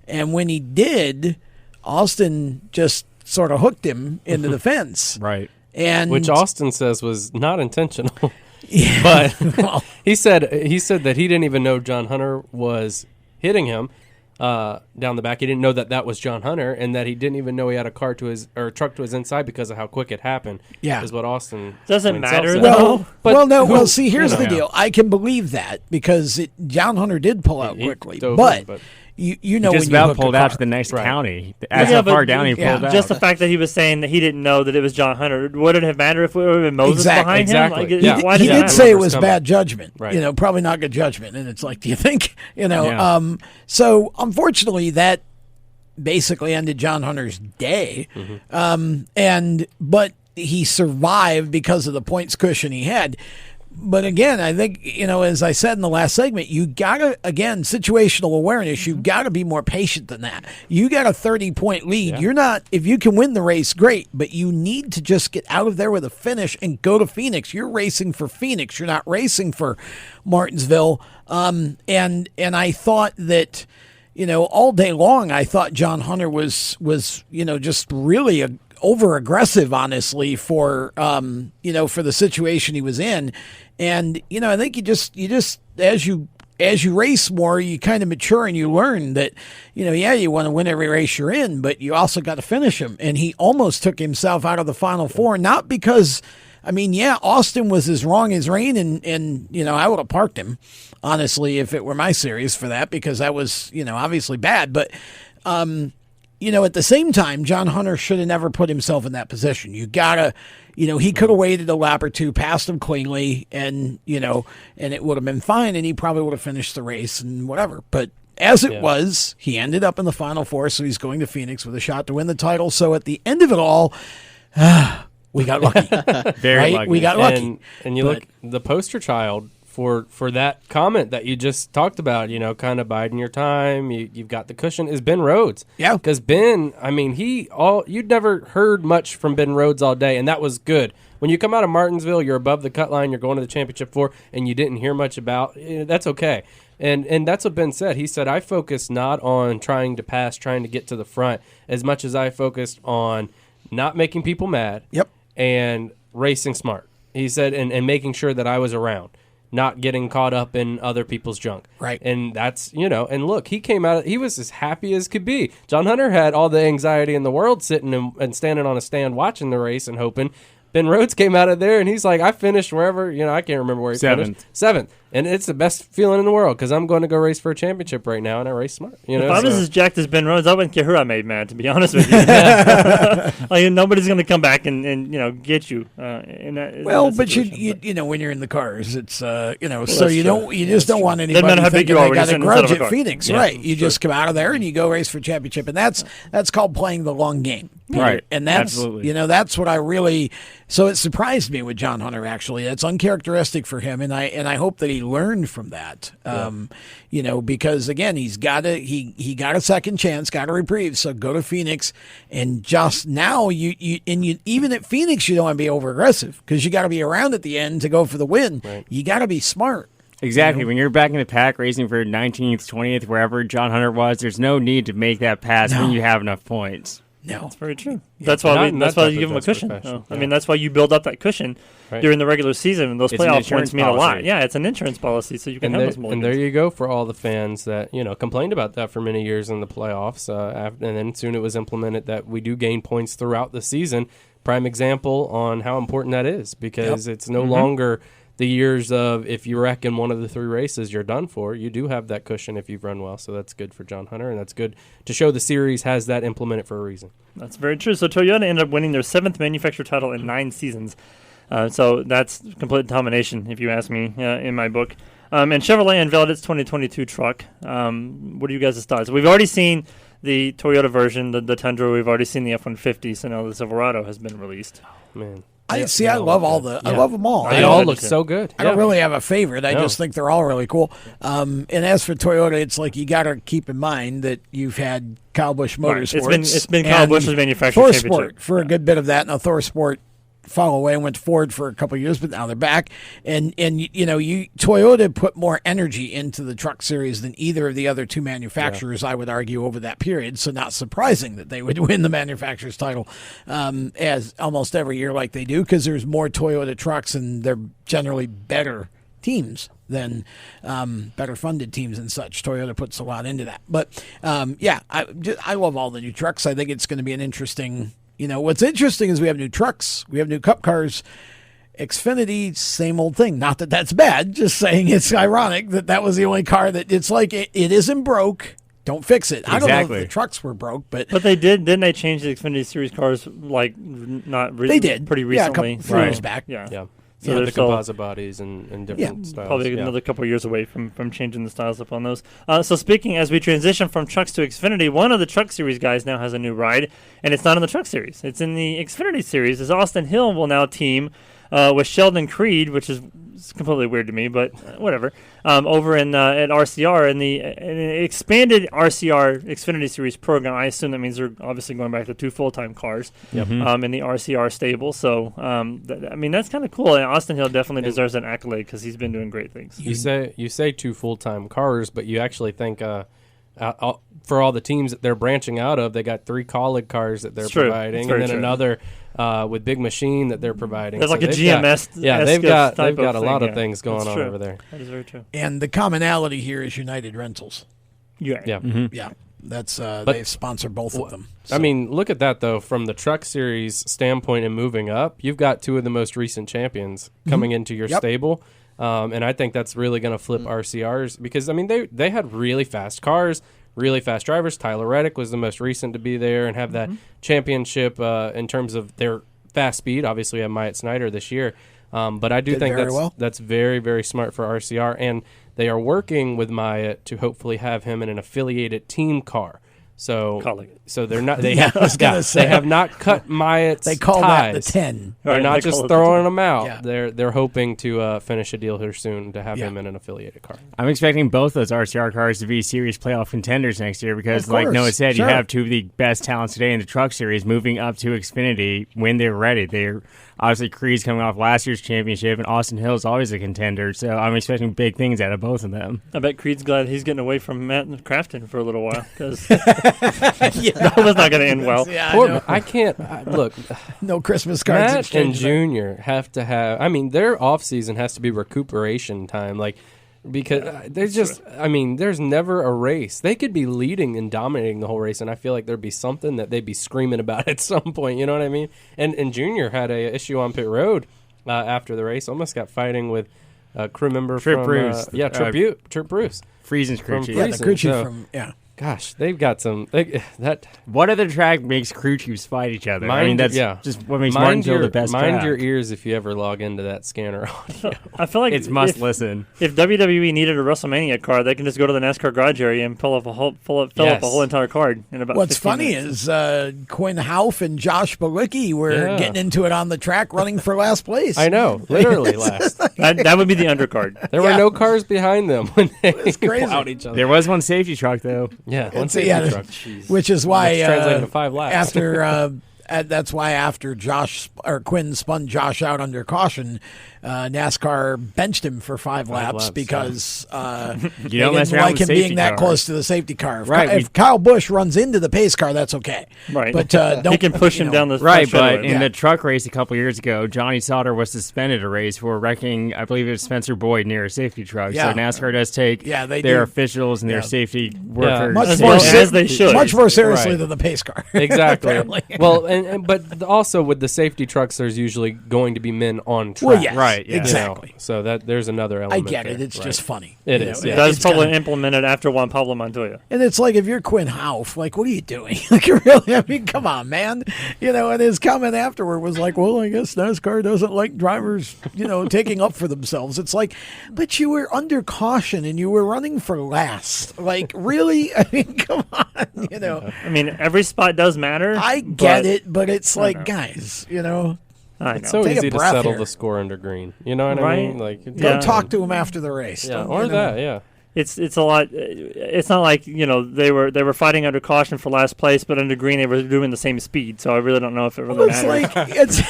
And when he did, Austin just sort of hooked him into the fence. Right. And which Austin says was not intentional. Yeah. But he said that he didn't even know John Hunter was hitting him down the back. He didn't know that was John Hunter, and that he didn't even know he had a truck to his inside because of how quick it happened. Yeah. Is what Austin doesn't matter said. though. Well, see, here's the deal. I can believe that because John Hunter did pull out quickly, but you know, he just when about you pulled out to the next county. As how far down he pulled out. Just the fact that he was saying that he didn't know that it was John Hunter. Would it have mattered if it would have been Moses behind him? Like, he did say it was bad judgment. Right. You know, probably not good judgment. And it's like, do you think? You know, so unfortunately that basically ended John Hunter's day. But he survived because of the points cushion he had. But again, I think, you know, as I said in the last segment, you gotta, again, situational awareness, you gotta be more patient than that. You got a 30-point lead. You're not, if you can win the race, great, but you need to just get out of there with a finish and go to Phoenix. You're racing for Phoenix. You're not racing for Martinsville. And I thought that, you know, all day long, I thought John Hunter was you know, just really over aggressive, honestly, for you know, for the situation he was in. And, you know, I think you just as you race more, you kind of mature and you learn that, you know, you want to win every race you're in, but you also got to finish them. And he almost took himself out of the Final Four, not because, I mean, Austin was as wrong as rain, and you know, I would have parked him, honestly, if it were my series for that, because that was, you know, obviously bad. But, you know, at the same time, John Hunter should have never put himself in that position. You gotta, you know, he could have waited a lap or two, passed him cleanly, and, you know, and it would have been fine, and he probably would have finished the race and whatever. But as it was, he ended up in the Final Four, so he's going to Phoenix with a shot to win the title. So at the end of it all, we got lucky. Very lucky. We got lucky. And you look, the poster child for that comment that you just talked about, you know, kind of biding your time, you've got the cushion, is Ben Rhodes. Yeah. Because Ben, I mean, you'd never heard much from Ben Rhodes all day, and that was good. When you come out of Martinsville, you're above the cut line, you're going to the championship four, and you didn't hear much about, that's okay. And that's what Ben said. He said, I focused not on trying to pass, trying to get to the front, as much as I focused on not making people mad. Yep. And racing smart. He said, and making sure that I was around, not getting caught up in other people's junk. Right. And that's, you know, and look, he was as happy as could be. John Hunter had all the anxiety in the world sitting and standing on a stand watching the race and hoping. Ben Rhodes came out of there, and he's like, I finished wherever, you know, I can't remember where he finished. Seventh. And it's the best feeling in the world because I'm going to go race for a championship right now, and I race smart. You know, if I was as jacked as Ben Rhodes, I wouldn't care who I made mad, to be honest with you. Like, nobody's going to come back and you know, get you. But you know, when you're in the cars, it's you know, so you just don't want anybody thinking they got a grudge at Phoenix, right? You just come out of there and you go race for championship, and that's called playing the long game, right? And that's absolutely, you know, that's what I really. So it surprised me with John Hunter. Actually, that's uncharacteristic for him, and I hope that he learned from that. You know, because again, he got a second chance, got a reprieve. So go to Phoenix, and just now you even at Phoenix you don't want to be over aggressive because you got to be around at the end to go for the win. Right. You got to be smart. Exactly. You know? When you're back in the pack racing for 19th, 20th, wherever John Hunter was, there's no need to make that pass when you have enough points. No, that's very true. That's why you give them a cushion. I mean, that's why you build up that cushion during the regular season, and those playoff points mean a lot. Yeah, it's an insurance policy, so you can have those mulligans. And there you go for all the fans that, you know, complained about that for many years in the playoffs, and then soon it was implemented that we do gain points throughout the season. prime example on how important that is, because it's no longer the years of if you wreck in one of the 3 races, you're done for. You do have that cushion if you've run well, so that's good for John Hunter, and that's good to show the series has that implemented for a reason. That's very true. So Toyota ended up winning their 7th manufacturer title in 9 seasons. So that's complete domination, if you ask me, in my book. And Chevrolet unveiled its 2022 truck. What are you guys' thoughts? We've already seen the Toyota version, the Tundra. We've already seen the F-150, so now the Silverado has been released. Man. I love all I love them all. They all look so good. I don't really have a favorite. I just think they're all really cool. And as for Toyota, it's like you got to keep in mind that you've had Kyle Busch Motorsports. Right. It's been Kyle Busch's manufacturer championship. ThorSport for a good bit of that. Now ThorSport fell away and went to Ford for a couple of years, but now they're back. And Toyota put more energy into the truck series than either of the other 2 manufacturers, I would argue, over that period. So not surprising that they would win the manufacturer's title as almost every year like they do, because there's more Toyota trucks and they're generally better teams than better funded teams and such. Toyota puts a lot into that. But I love all the new trucks. I think it's going to be an interesting. What's interesting is we have new trucks, we have new Cup cars. Xfinity, same old thing. Not that that's bad, just saying it's ironic that was the only car that it's like it isn't broke. Don't fix it. Exactly. I don't know if the trucks were broke, but they didn't they change the Xfinity Series cars they did pretty recently, a couple years back. Yeah. So the composite bodies and different styles. Probably another couple of years away from changing the styles up on those. So speaking, as we transition from trucks to Xfinity, one of the Truck Series guys now has a new ride, and it's not in the Truck Series. It's in the Xfinity Series, as Austin Hill will now team with Sheldon Creed, which is completely weird to me, but whatever, over at RCR in the expanded RCR Xfinity Series program. I assume that means they're obviously going back to 2 full-time cars in the RCR stable. So, that's kind of cool. And Austin Hill definitely deserves an accolade because he's been doing great things. You say 2 full-time cars, but you actually think for all the teams that they're branching out of, they got 3 colleague cars that they're providing, and then another with Big Machine that they're providing. There's like a GMS. They've got a lot of things going on over there. That is very true. And the commonality here is United Rentals. Yeah. Yeah. That's they sponsor both of them. So. I mean, look at that though. From the Truck Series standpoint and moving up, you've got 2 of the most recent champions coming into your stable. And I think that's really going to flip RCRs because, they had really fast cars, really fast drivers. Tyler Reddick was the most recent to be there and have that championship in terms of their fast speed. Obviously, we have Myatt Snyder this year. But I do think that's very, very smart for RCR. And they are working with Myatt to hopefully have him in an affiliated team car. So they're not. They have not cut Myatt's. They call ties. that the 10. They're not just throwing them out. Yeah. They're hoping to finish a deal here soon to have him in an affiliated car. I'm expecting both those RCR cars to be series playoff contenders next year because, like Noah said, you have 2 of the best talents today in the Truck Series moving up to Xfinity when they're ready. They're obviously Creed's coming off last year's championship, and Austin Hill's always a contender. So I'm expecting big things out of both of them. I bet Creed's glad he's getting away from Matt Crafton for a little while because that was not going to end well. Yeah, I can't look. No Christmas cards. Matt and Junior have to have. Their off season has to be recuperation time, because there's just. There's never a race. They could be leading and dominating the whole race, and I feel like there'd be something that they'd be screaming about at some point. You know what I mean? And Junior had a issue on pit road after the race. Almost got fighting with a crew member Trip from Bruce. Trip Bruce. Friesen's crew chief. The crew chief from Gosh, they've got some. What other track makes crew chiefs fight each other? That's just what makes Martinsville the best Mind track. your ears if you ever log into that scanner audio. I feel like it's must listen. If WWE needed a WrestleMania card, they can just go to the NASCAR garage area and fill up a whole entire card in about. What's 15 funny minutes. is Quinn Houff and Josh Balicki were getting into it on the track, running for last place. I know, literally last. That would be the undercard. There were no cars behind them when they plowed each other. There was one safety truck though. Yeah, one safety truck. Which is why translating to 5 laps. After that's why after Quinn spun Josh out under caution, NASCAR benched him for 5 laps because you they don't didn't like him being that close to the safety car. If Kyle Busch runs into the pace car, that's okay. Right. But he can push him down the right. But in the truck race a couple years ago, Johnny Sauter was suspended a race for wrecking, I believe it was Spencer Boyd near a safety truck. So NASCAR does take their officials and their safety workers much more seriously than the pace car. Exactly. Well, but also with the safety trucks, there's usually going to be men on track. Well, yes, right. Yeah. Exactly. So there's another element. I get it. there, It's just funny. It is. Yeah. That's probably implemented after Juan Pablo Montoya. And it's like, if you're Quinn Houff, like, what are you doing? Like, really? I mean, come on, man. And his comment afterward was like, well, I guess NASCAR doesn't like drivers, taking up for themselves. It's like, but you were under caution and you were running for last. Like, really? I mean, come on, I mean, every spot does matter. I get it, but it's like, guys, It's so easy to settle the score under green. You know what I mean? Like, go talk to him after the race. Yeah, or that. Yeah. It's a lot. It's not like they were fighting under caution for last place, but under green they were doing the same speed. So I really don't know if it really matters.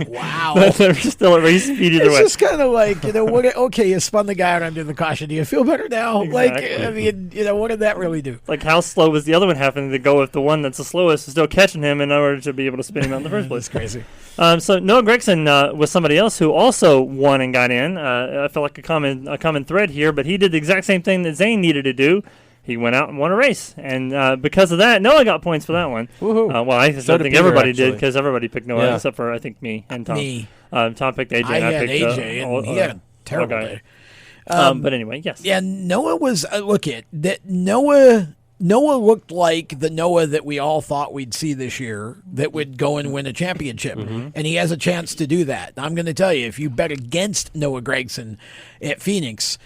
Wow. They're still at race speed either way. It's just kind of like okay, you spun the guy out under the caution. Do you feel better now? Exactly. Like, I mean, what did that really do? Like, how slow was the other one having to go if the one that's the slowest is still catching him in order to be able to spin him out in the first place? It's crazy. So Noah Gragson was somebody else who also won and got in. I feel like a common thread here, but he did the exact same thing that Zane needed to do. He went out and won a race, and because of that, Noah got points for that one. Well, I think everybody did, because everybody picked Noah except for I think me and Tom. Tom picked AJ. I had picked AJ, and he had a terrible day. But anyway, yes. Yeah, Noah was Noah looked like the Noah that we all thought we'd see this year that would go and win a championship. Mm-hmm. And he has a chance to do that. I'm going to tell you, if you bet against Noah Gragson at Phoenix,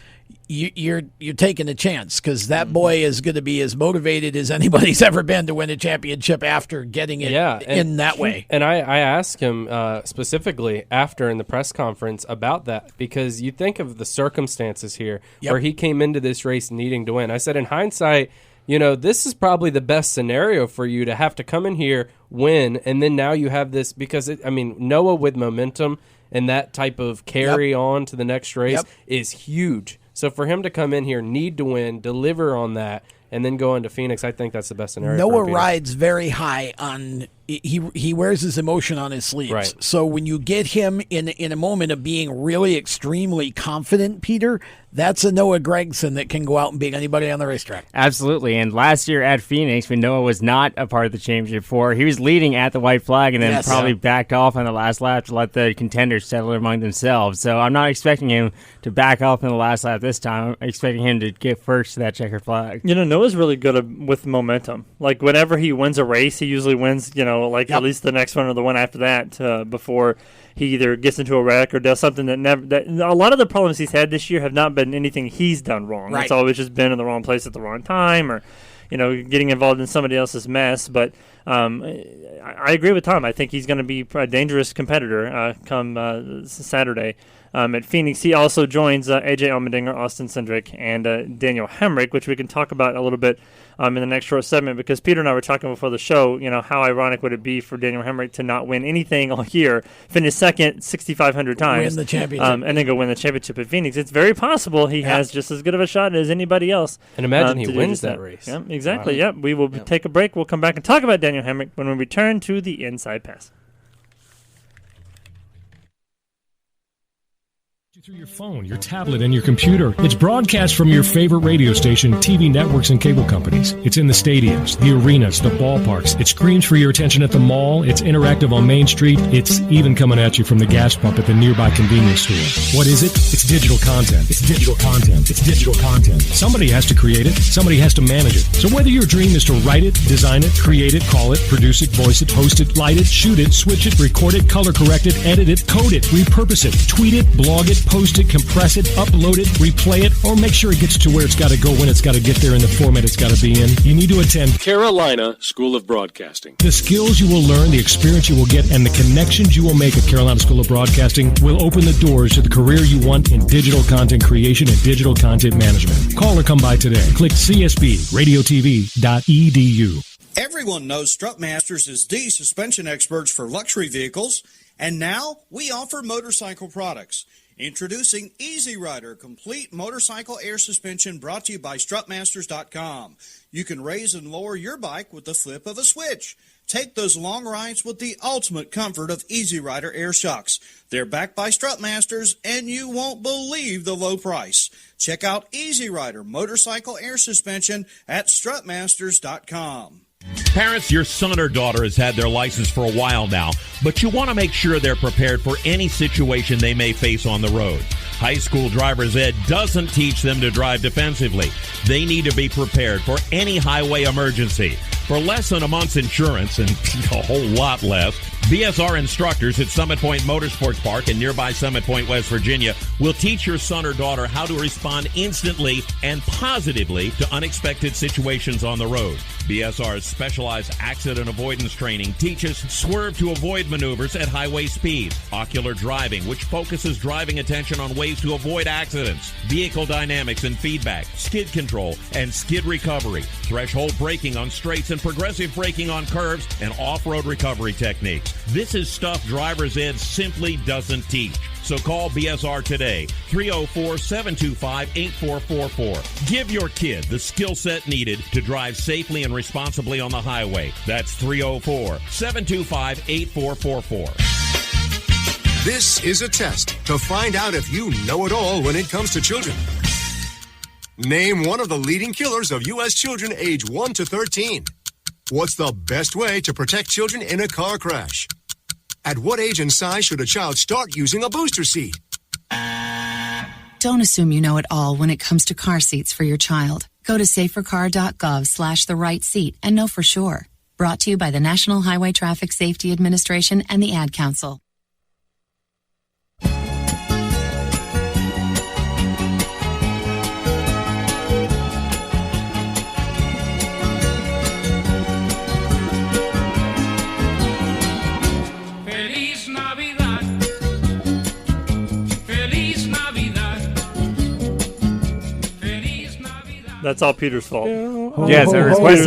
you're taking a chance, because that boy is going to be as motivated as anybody's ever been to win a championship after getting it in that way. And I asked him specifically after in the press conference about that, because you think of the circumstances here where he came into this race needing to win. I said, in hindsight, this is probably the best scenario for you to have to come in here, win, and then now you have this, because, Noah with momentum and that type of carry on to the next race is huge. So for him to come in here, need to win, deliver on that, and then go into Phoenix, I think that's the best scenario. Noah rides very high on. He wears his emotion on his sleeves. Right. So when you get him in a moment of being really extremely confident, Peter, that's a Noah Gragson that can go out and beat anybody on the racetrack. Absolutely. And last year at Phoenix, when Noah was not a part of the championship four, he was leading at the white flag and then probably backed off on the last lap to let the contenders settle among themselves. So I'm not expecting him to back off in the last lap this time. I'm expecting him to get first to that checkered flag. Noah's really good with momentum. Like, whenever he wins a race, he usually wins, at least the next one or the one after that before he either gets into a wreck or does something that a lot of the problems he's had this year have not been anything he's done wrong. Right. It's always just been in the wrong place at the wrong time, or getting involved in somebody else's mess. But I agree with Tom. I think he's going to be a dangerous competitor come Saturday. At Phoenix, he also joins AJ Allmendinger, Austin Cindric, and Daniel Hemrick, which we can talk about a little bit in the next short segment, because Peter and I were talking before the show, how ironic would it be for Daniel Hemrick to not win anything all year, finish second 6,500 times, win the championship, and then go win the championship at Phoenix. It's very possible he has just as good of a shot as anybody else. And imagine he wins that race. Yeah, exactly. Wow. We will take a break. We'll come back and talk about Daniel Hemrick when we return to the Inside Pass. Through your phone, your tablet, and your computer. It's broadcast from your favorite radio station, TV networks, and cable companies. It's in the stadiums, the arenas, the ballparks. It screams for your attention at the mall. It's interactive on Main Street. It's even coming at you from the gas pump at the nearby convenience store. What is it? It's digital content. It's digital content. It's digital content. Somebody has to create it. Somebody has to manage it. So whether your dream is to write it, design it, create it, call it, produce it, voice it, host it, light it, shoot it, switch it, record it, color correct it, edit it, code it, repurpose it, tweet it, blog it, post it, compress it, upload it, replay it, or make sure it gets to where it's got to go when it's got to get there in the format it's got to be in, you need to attend Carolina School of Broadcasting. The skills you will learn, the experience you will get, and the connections you will make at Carolina School of Broadcasting will open the doors to the career you want in digital content creation and digital content management. Call or come by today. Click csbradiotv.edu. Everyone knows Strutmasters is the suspension experts for luxury vehicles, And now we offer motorcycle products. Introducing Easy Rider Complete Motorcycle Air Suspension, brought to you by strutmasters.com. You can raise and lower your bike with the flip of a switch. Take those long rides with the ultimate comfort of Easy Rider Air Shocks. They're backed by Strutmasters, and you won't believe the low price. Check out Easy Rider Motorcycle Air Suspension at strutmasters.com. Parents, your son or daughter has had their license for a while now, but you want to make sure they're prepared for any situation they may face on the road. High school driver's ed doesn't teach them to drive defensively. They need to be prepared for any highway emergency. For less than a month's insurance, and a whole lot less, BSR instructors at Summit Point Motorsports Park in nearby Summit Point, West Virginia, will teach your son or daughter how to respond instantly and positively to unexpected situations on the road. BSR's specialized accident avoidance training teaches swerve to avoid maneuvers at highway speed, ocular driving, which focuses driving attention on ways to avoid accidents, vehicle dynamics and feedback, skid control and skid recovery, threshold braking on straights and progressive braking on curves, and off-road recovery techniques. This is stuff driver's ed simply doesn't teach. So call BSR today, 304-725-8444. Give your kid the skill set needed to drive safely and responsibly on the highway. That's 304-725-8444. This is a test to find out if you know it all when it comes to children. Name one of the leading killers of U.S. children age 1 to 13. What's the best way to protect children in a car crash? At what age and size should a child start using a booster seat? Don't assume you know it all when it comes to car seats for your child. Go to safercar.gov/the-right-seat and know for sure. Brought to you by the National Highway Traffic Safety Administration and the Ad Council. That's all Peter's fault. Yes, I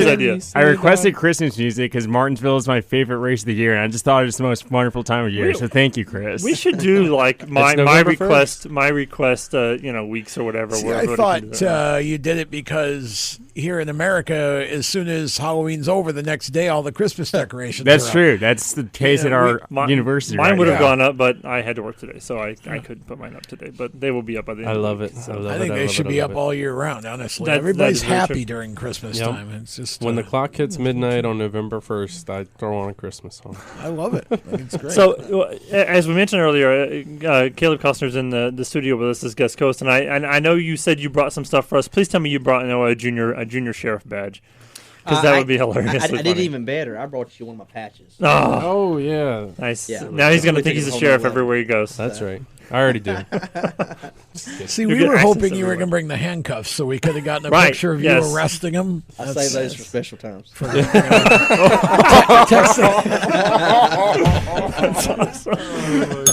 idea. requested Christmas music because Martinsville is my favorite race of the year, and I just thought it was the most wonderful time of year. So thank you, Chris. We should do like my request, weeks or whatever. See, I thought you did it because here in America, as soon as Halloween's over, the next day all the Christmas decorations. That's are true. Up. That's the case at our university. Mine right would have now. gone up, but I had to work today, so I couldn't put mine up today. But they will be up by the end. I love of the week, it. So. I think they should be up all year round. Honestly, everybody's happy during Christmas time. It's just when the clock hits midnight on November 1st, I throw on a Christmas song. I love it. It's great. So, as we mentioned earlier, Caleb Costner's in the studio with us as guest host, and I know you said you brought some stuff for us. Please tell me you brought a junior sheriff badge. Because that would be hilarious. I did even better. I brought you one of my patches. Oh yeah, nice. Yeah, now he's going to think he's a sheriff everywhere he goes. That's right. I already do. See, we were hoping you were going to bring the handcuffs so we could have gotten a picture of you arresting him. I save those for special times. That's awesome.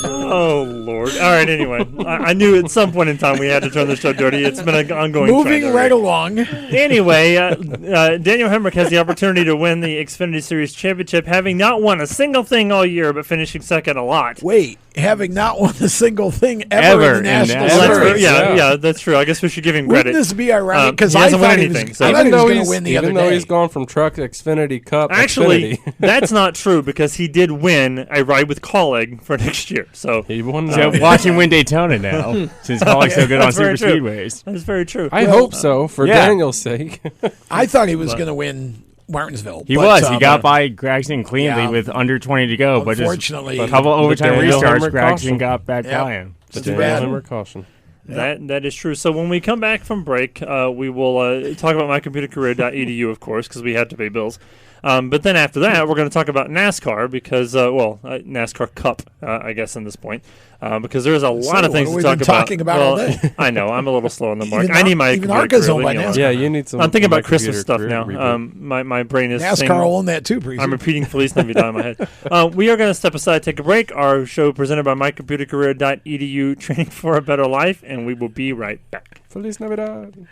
Oh, Lord. All right, anyway. I knew at some point in time we had to turn the show dirty. It's been an ongoing Moving trend. right along. Anyway, Daniel Hemrick has the opportunity to win the Xfinity Series Championship, having not won a single thing all year, but finishing second a lot. Wait, having not won a single thing ever in the National Series. Yeah, that's true. I guess we should give him credit. Wouldn't this be ironic? Because he hasn't won anything. Even though he's gone from Truck Xfinity Cup. Actually, Xfinity. that's not true because he did win a ride with Colleague for next year. So he won. Watch him win Daytona now, since Colleague's so good on super speedways. That's very true. I hope so for Daniel's sake. I thought he was going to win Martinsville. He was. He got by Gragson cleanly with under 20 to go, but unfortunately, just a couple overtime restarts, Gragson caution. got back by him. Caution. That is true. So when we come back from break, we will talk about mycomputercareer.edu, of course, because we had to pay bills. But then after that, we're going to talk about NASCAR because, NASCAR Cup, I guess, in this point, because there's a lot of things to talk about. Talking about all day. I know. I'm a little slow on the mark. Even I need my ARCA's owned by NASCAR. Yeah, you need some. I'm thinking about Christmas stuff now. My brain is NASCAR will own that too, pretty soon. I'm repeating Feliz Navidad in my head. We are going to step aside, take a break. Our show presented by mycomputercareer.edu, training for a better life, and we will be right back. Feliz Navidad.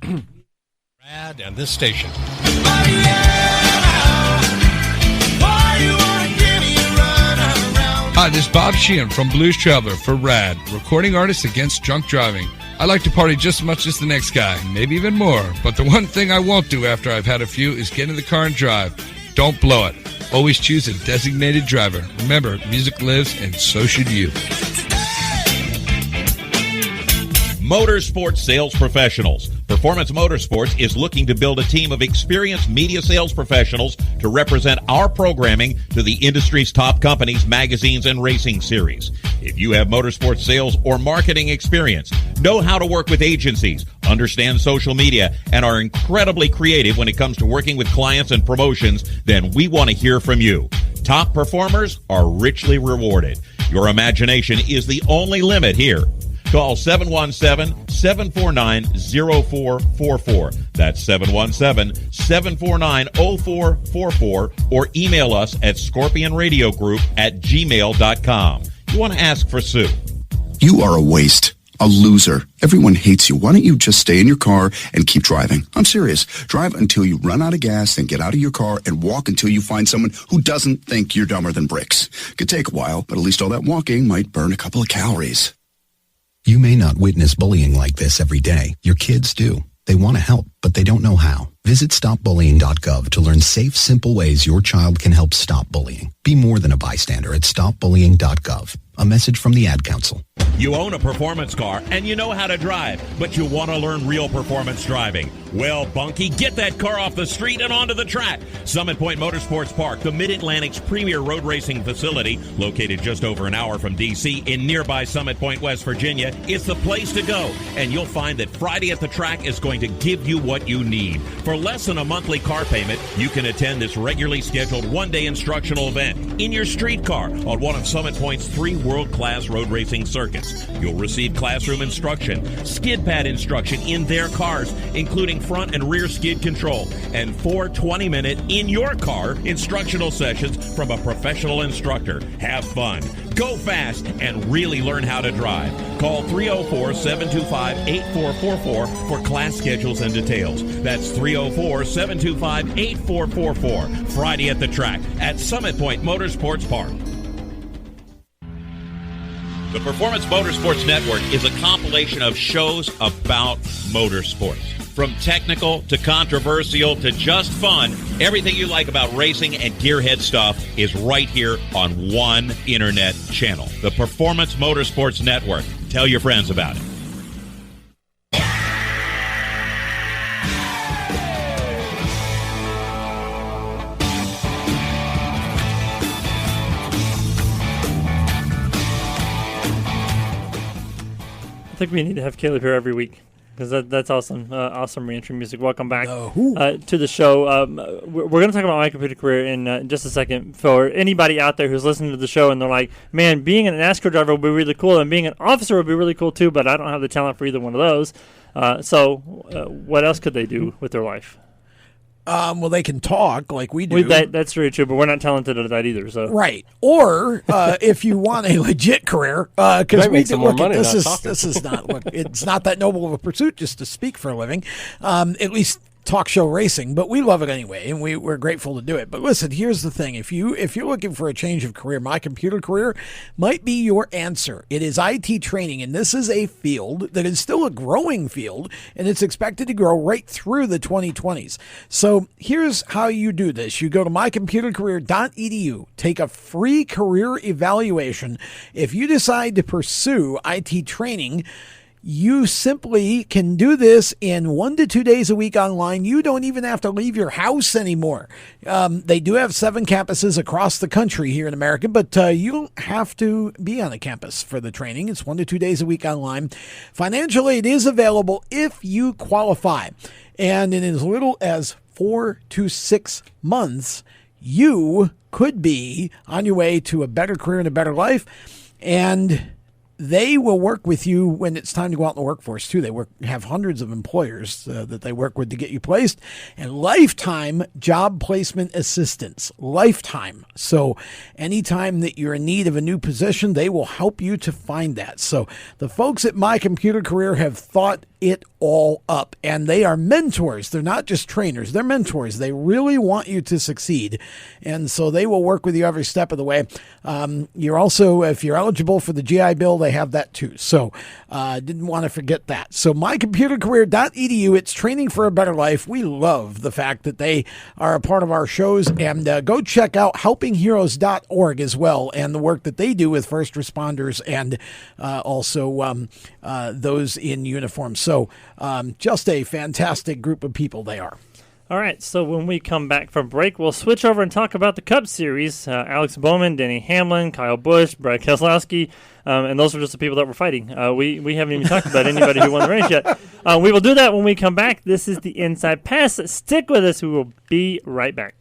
Brad and this station. Why you wanna give me a run? Hi, this is Bob Sheehan from Blues Traveler for RAD, Recording Artists Against Drunk Driving. I like to party just as much as the next guy, maybe even more. But the one thing I won't do after I've had a few is get in the car and drive. Don't blow it. Always choose a designated driver. Remember, music lives, and so should you. Motorsports Sales Professionals. Performance Motorsports is looking to build a team of experienced media sales professionals to represent our programming to the industry's top companies, magazines, and racing series. If you have motorsports sales or marketing experience, know how to work with agencies, understand social media, and are incredibly creative when it comes to working with clients and promotions, then we want to hear from you. Top performers are richly rewarded. Your imagination is the only limit here. Call 717-749-0444. That's 717-749-0444, or email us at scorpionradiogroup@gmail.com. You want to ask for Sue. You are a waste. A loser. Everyone hates you. Why don't you just stay in your car and keep driving? I'm serious. Drive until you run out of gas, then get out of your car and walk until you find someone who doesn't think you're dumber than bricks. Could take a while, but at least all that walking might burn a couple of calories. You may not witness bullying like this every day. Your kids do. They want to help, but they don't know how. Visit stopbullying.gov to learn safe, simple ways your child can help stop bullying. Be more than a bystander at stopbullying.gov. A message from the Ad Council. You own a performance car and you know how to drive, but you want to learn real performance driving. Well, Bunky, get that car off the street and onto the track. Summit Point Motorsports Park, the Mid-Atlantic's premier road racing facility, located just over an hour from D.C. in nearby Summit Point, West Virginia, is the place to go. And you'll find that Friday at the Track is going to give you what you need. For less than a monthly car payment, you can attend this regularly scheduled one-day instructional event in your street car on one of Summit Point's 3 world-class road racing circuits. You'll receive classroom instruction, skid pad instruction in their cars, including front and rear skid control, and 4 20-minute in-your-car instructional sessions from a professional instructor. Have fun, go fast, and really learn how to drive. Call 304-725-8444 for class schedules and details. That's 304-725-8444. Friday at the Track at Summit Point Motorsports Park. The Performance Motorsports Network is a compilation of shows about motorsports. From technical to controversial to just fun, everything you like about racing and gearhead stuff is right here on one internet channel. The Performance Motorsports Network. Tell your friends about it. I think we need to have Caleb here every week because that's awesome. Awesome reentry music. Welcome back to the show. We're going to talk about my computer career in just a second. For anybody out there who's listening to the show and they're like, man, being an NASCAR driver would be really cool and being an officer would be really cool too, but I don't have the talent for either one of those. So what else could they do with their life? Well, they can talk like we do. That's very true, but we're not talented at that either. So right. Or if you want a legit career, because we can look at this is not look. It's not that noble of a pursuit just to speak for a living. At least talk show racing, but we love it anyway, and we're grateful to do it. But listen, here's the thing: if you're looking for a change of career, my computer career might be your answer. It is IT training, and this is a field that is still a growing field, and it's expected to grow right through the 2020s. So here's how you do this: you go to mycomputercareer.edu, take a free career evaluation. If you decide to pursue IT training, you simply can do this in 1 to 2 days a week online. You don't even have to leave your house anymore. They do have 7 campuses across the country here in America, but you don't have to be on a campus for the training. It's 1 to 2 days a week online. Financial aid is available if you qualify. And in as little as 4 to 6 months, you could be on your way to a better career and a better life. And they will work with you when it's time to go out in the workforce, too. They have hundreds of employers that they work with to get you placed, and lifetime job placement assistance. Lifetime. So anytime that you're in need of a new position, they will help you to find that. So the folks at My Computer Career have thought it all up. And they are mentors. They're not just trainers. They're mentors. They really want you to succeed. And so they will work with you every step of the way. You're also, if you're eligible for the GI Bill, they have that too. So didn't want to forget that. So mycomputercareer.edu, it's training for a better life. We love the fact that they are a part of our shows. And go check out helpingheroes.org as well, and the work that they do with first responders and also those in uniform. So just a fantastic group of people they are. All right, so when we come back from break, we'll switch over and talk about the Cup Series. Alex Bowman, Denny Hamlin, Kyle Busch, Brad Keselowski, and those are just the people that were fighting. We haven't even talked about anybody who won the race yet. We will do that when we come back. This is the Inside Pass. Stick with us. We will be right back.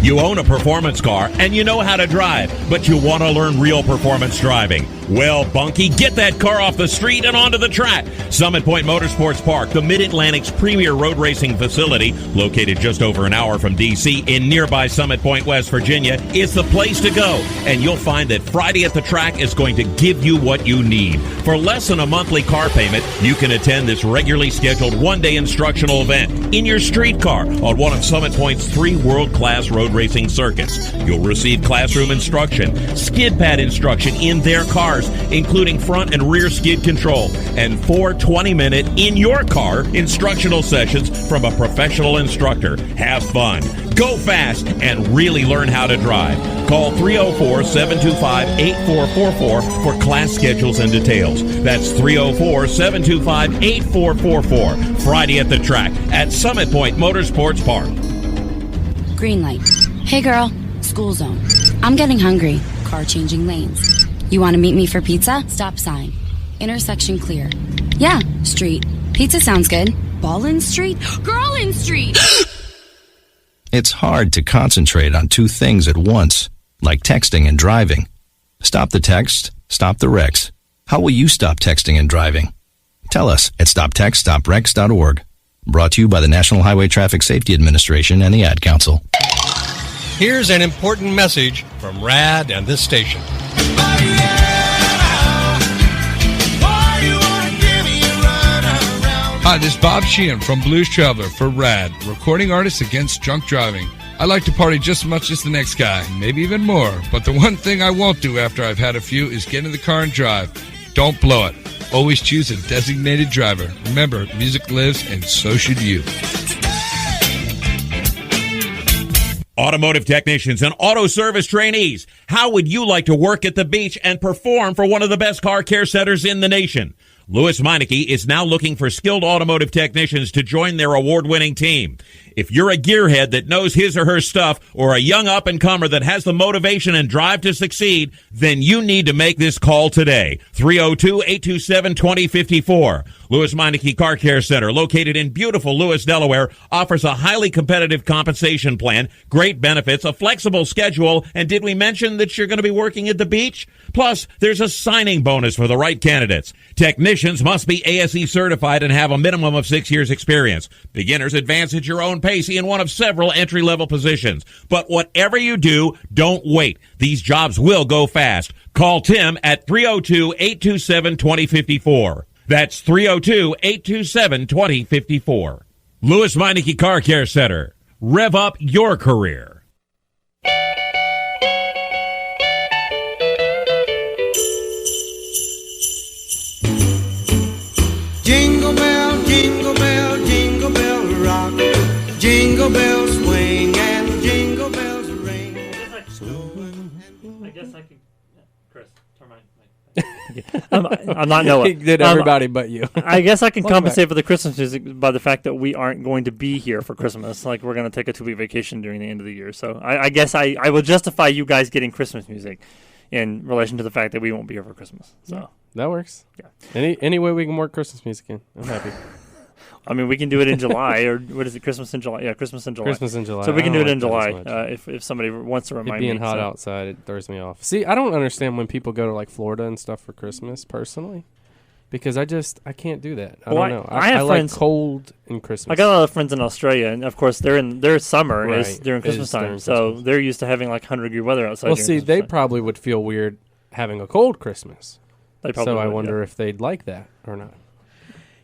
You own a performance car and you know how to drive, but you want to learn real performance driving. Well, Bunky, get that car off the street and onto the track. Summit Point Motorsports Park, the Mid-Atlantic's premier road racing facility, located just over an hour from D.C. in nearby Summit Point, West Virginia, is the place to go. And you'll find that Friday at the track is going to give you what you need. For less than a monthly car payment, you can attend this regularly scheduled one-day instructional event in your street car on one of Summit Point's 3 world-class road racing circuits. You'll receive classroom instruction, skid pad instruction in their cars, including front and rear skid control, and 4 20-minute in-your-car instructional sessions from a professional instructor. Have fun, go fast, and really learn how to drive. Call 304-725-8444 for class schedules and details. That's 304-725-8444. Friday at the track at Summit Point Motorsports Park. Green light. Hey girl, school zone. I'm getting hungry. Car changing lanes. You want to meet me for pizza? Stop sign. Intersection clear. Yeah, street. Pizza sounds good. Ball in street? Girl in street! It's hard to concentrate on 2 things at once, like texting and driving. Stop the text, stop the wrecks. How will you stop texting and driving? Tell us at stoptextstopwrecks.org. Brought to you by the National Highway Traffic Safety Administration and the Ad Council. Here's an important message from RAD and this station. Hi, this is Bob Sheehan from Blues Traveler for RAD, recording artists against drunk driving. I like to party just as much as the next guy, maybe even more, but the one thing I won't do after I've had a few is get in the car and drive. Don't blow it. Always choose a designated driver. Remember, music lives, and so should you. Automotive technicians and auto service trainees, how would you like to work at the beach and perform for one of the best car care centers in the nation? Louis Meineke is now looking for skilled automotive technicians to join their award-winning team. If you're a gearhead that knows his or her stuff, or a young up-and-comer that has the motivation and drive to succeed, then you need to make this call today. 302-827-2054. Louis Meineke Car Care Center, located in beautiful Lewis, Delaware, offers a highly competitive compensation plan, great benefits, a flexible schedule, and did we mention that you're going to be working at the beach? Plus, there's a signing bonus for the right candidates. Technicians must be ASE certified and have a minimum of 6 years experience. Beginners advance at your own pace in one of several entry-level positions. But whatever you do, don't wait. These jobs will go fast. Call Tim at 302-827-2054. That's 302-827-2054. Louis Meineke Car Care Center. Rev up your career. Jingle bell, jingle bell, jingle bell rock. Jingle bells swing and jingle bells ring. I guess I could. Chris, turn my I'm not Noah. He did everybody but you. I guess I can Welcome compensate back. for the Christmas music by the fact that we aren't going to be here for Christmas. Like, we're going to take a 2-week vacation during the end of the year. So I guess I will justify you guys getting Christmas music in relation to the fact that we won't be here for Christmas. So Yeah, that works. Yeah. Any way we can work Christmas music in, I'm happy. I mean, we can do it in July, or what is it, Christmas in July? Yeah, Christmas in July. Christmas in July. So we can do it in July like that as if somebody wants to remind It being me. hot outside, it throws me off. See, I don't understand when people go to like Florida and stuff for Christmas, personally, because I can't do that. I don't know. I have friends like cold in Christmas. I got a lot of friends in Australia, and of course their summer is Right. during It Christmas is time, during so Christmas. they're used to having like 100-degree weather outside. Well, during see, Christmas they time. probably would feel weird having a cold Christmas. They probably so I would, wonder yeah. if they'd like that or not.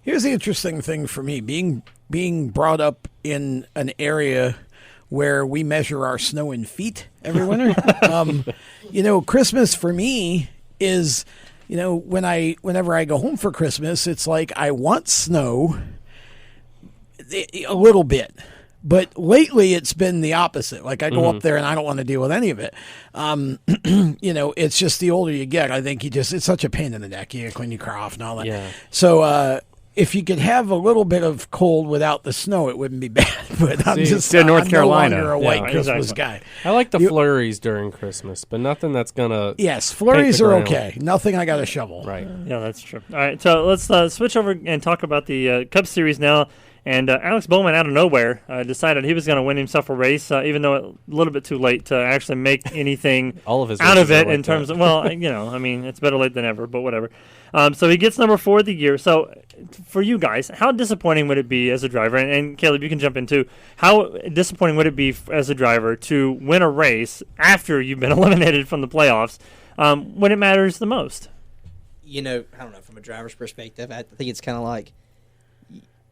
Here's the interesting thing for me, being brought up in an area where we measure our snow in feet every winter. Christmas for me is, whenever I go home for Christmas, it's like I want snow a little bit. But lately it's been the opposite. Like I go up there and I don't want to deal with any of it. It's just the older you get, I think it's such a pain in the neck. You gotta clean your car off and all that. Yeah. So, if you could have a little bit of cold without the snow, it wouldn't be bad. But I'm North Carolina. No longer a white Christmas guy. I like the flurries during Christmas, but nothing that's gonna. Yes, flurries are okay. Nothing I got to shovel. Right. Yeah, that's true. All right, so let's switch over and talk about the Cup Series now. And Alex Bowman, out of nowhere, decided he was going to win himself a race, even though a little bit too late to actually make anything All of his out of races it are like in terms that. of, it's better late than ever, but whatever. So he gets number 4 of the year. So for you guys, how disappointing would it be as a driver? And Caleb, you can jump in too. How disappointing would it be as a driver to win a race after you've been eliminated from the playoffs when it matters the most? I don't know, from a driver's perspective, I think it's kind of like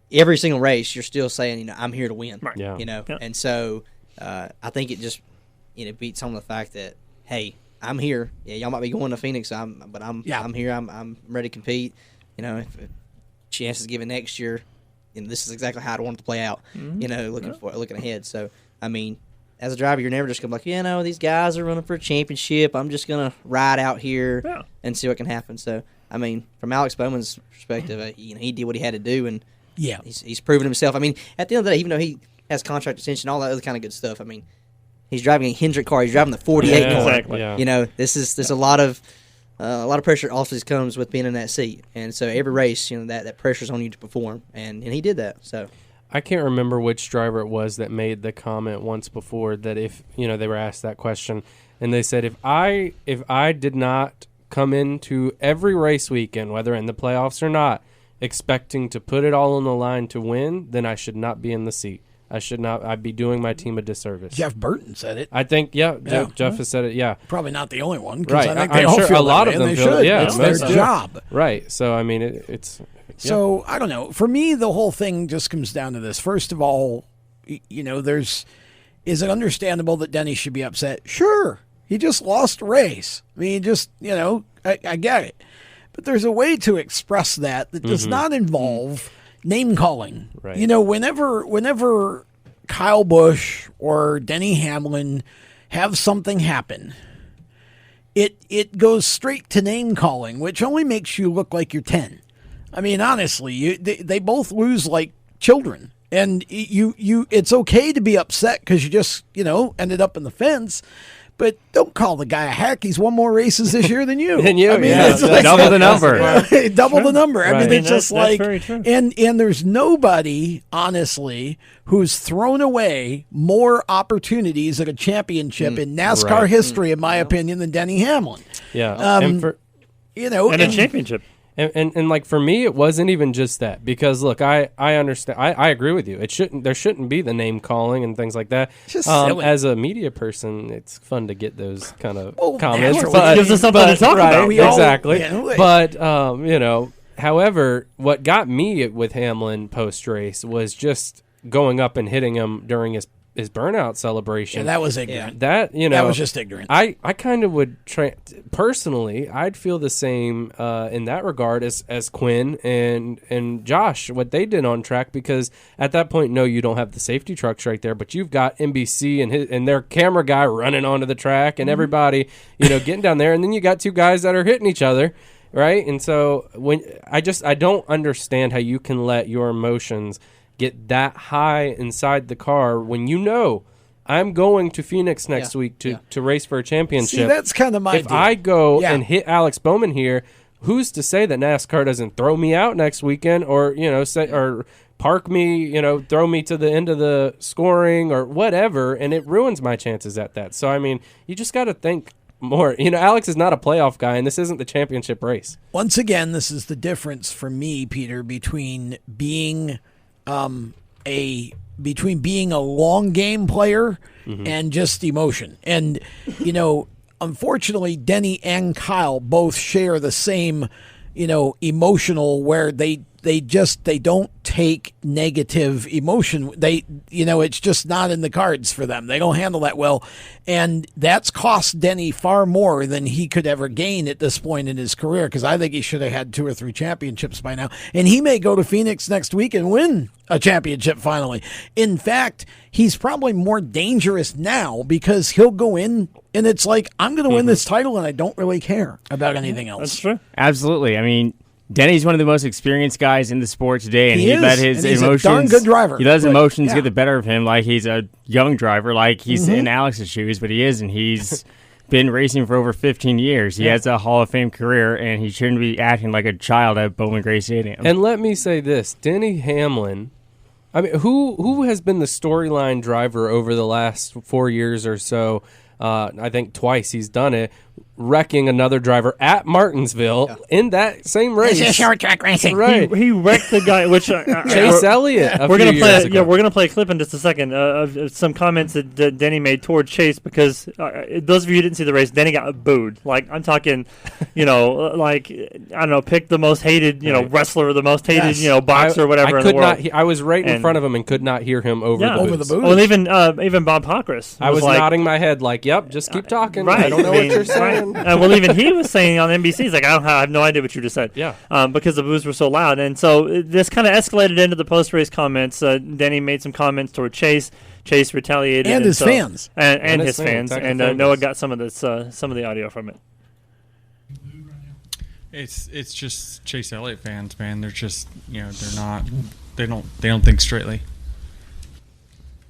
every single race you're still saying, I'm here to win. Right. Yeah. And so I think it just, beats home the fact that, hey, I'm here. Yeah, y'all might be going to Phoenix, but I'm here. I'm ready to compete. If chances given next year, this is exactly how I want it to play out. Looking ahead. So I mean, as a driver, you're never just gonna be like, these guys are running for a championship. I'm just gonna ride out here and see what can happen. So I mean, from Alex Bowman's perspective, he did what he had to do, and he's proven himself. I mean, at the end of the day, even though he has contract extension, all that other kind of good stuff. I mean, he's driving a Hendrick car. He's driving the 48 car. Exactly. Yeah. There's a lot of pressure also comes with being in that seat, and so every race, that pressure's on you to perform, and he did that. So I can't remember which driver it was that made the comment once before that if they were asked that question, and they said if I did not come into every race weekend, whether in the playoffs or not, expecting to put it all on the line to win, then I should not be in the seat. I'd be doing my team a disservice. Jeff Burton said it. I think, Jeff has said it, yeah. Probably not the only one, right. I think they I'm all sure feel a lot that of way, them and they feel should. it. Yeah, it's their job. Right. So, I mean, it's... So, I don't know. For me, the whole thing just comes down to this. First of all, is it understandable that Denny should be upset? Sure. He just lost a race. I mean, I get it. But there's a way to express that does not involve name calling. Right. Whenever Kyle Busch or Denny Hamlin have something happen, it goes straight to name calling, which only makes you look like you're 10. I mean, honestly, they both lose like children, and it's okay to be upset because you just ended up in the fence. But don't call the guy a hack. He's won more races this year than you. I mean, it's like, double the number. Double the number. Right. I mean, it's just that's like, very true. and there's nobody, honestly, who's thrown away more opportunities at a championship in NASCAR history, in my opinion, than Denny Hamlin. Yeah. And a championship. And like for me, it wasn't even just that, because look, I understand. I agree with you. There shouldn't be the name calling and things like that. It's just silly. As a media person, it's fun to get those kind of comments. Naturally. It gives us something to talk about. Exactly. But however, what got me with Hamlin post race was just going up and hitting him during his burnout celebration. Yeah, that was ignorant. That was just ignorant. I kind of would personally, I'd feel the same in that regard as Quinn and Josh, what they did on track, because at that point, no, you don't have the safety trucks right there, but you've got NBC and their camera guy running onto the track and everybody, getting down there, and then you got two guys that are hitting each other, right? And so when I don't understand how you can let your emotions get that high inside the car when I'm going to Phoenix next week to race for a championship. See, that's kind of my If deal. I go and hit Alex Bowman here, who's to say that NASCAR doesn't throw me out next weekend, or or park me, throw me to the end of the scoring or whatever, and it ruins my chances at that. So I mean, you just got to think more. Alex is not a playoff guy, and this isn't the championship race. Once again, this is the difference for me, Peter, between being being a long game player and just emotion. And, unfortunately, Denny and Kyle both share the same, emotional, where they they don't take negative emotion. It's just not in the cards for them. They don't handle that well. And that's cost Denny far more than he could ever gain at this point in his career, because I think he should have had 2 or 3 championships by now. And he may go to Phoenix next week and win a championship finally. In fact, he's probably more dangerous now because he'll go in and it's like, I'm going to win this title and I don't really care about anything else. That's true. Absolutely. I mean, Denny's one of the most experienced guys in the sport today, and he let his he's emotions. A darn good driver. He let his emotions get the better of him, like he's a young driver, like he's in Alex's shoes, but he isn't. He's been racing for over 15 years. He has a Hall of Fame career, and he shouldn't be acting like a child at Bowman Gray Stadium. And let me say this: Denny Hamlin. I mean, who has been the storyline driver over the last 4 years or so? I think twice he's done it, wrecking another driver at Martinsville in that same race. This is short track racing, right? He wrecked the guy, which Chase Elliott. We're gonna play. We're gonna play a clip in just a second of some comments that Denny made toward Chase, because those of you who didn't see the race, Denny got booed. Like, I'm talking, like, I don't know, pick the most hated, wrestler or the most hated, boxer or whatever. I in could the world. not. I was right in front of him and could not hear him over the booze. Well, even Bob Pockris. I was nodding my head like, "Yep, just keep talking." Right. I don't know what you're saying. Well, even he was saying on NBC, he's like, I have no idea what you just said. Yeah. Because the boos were so loud. And so this kind of escalated into the post-race comments. Denny made some comments toward Chase. Chase retaliated. And his fans. And his fans. And Noah got some of the audio from it. It's just Chase Elliott fans, man. They're just, they don't think straightly.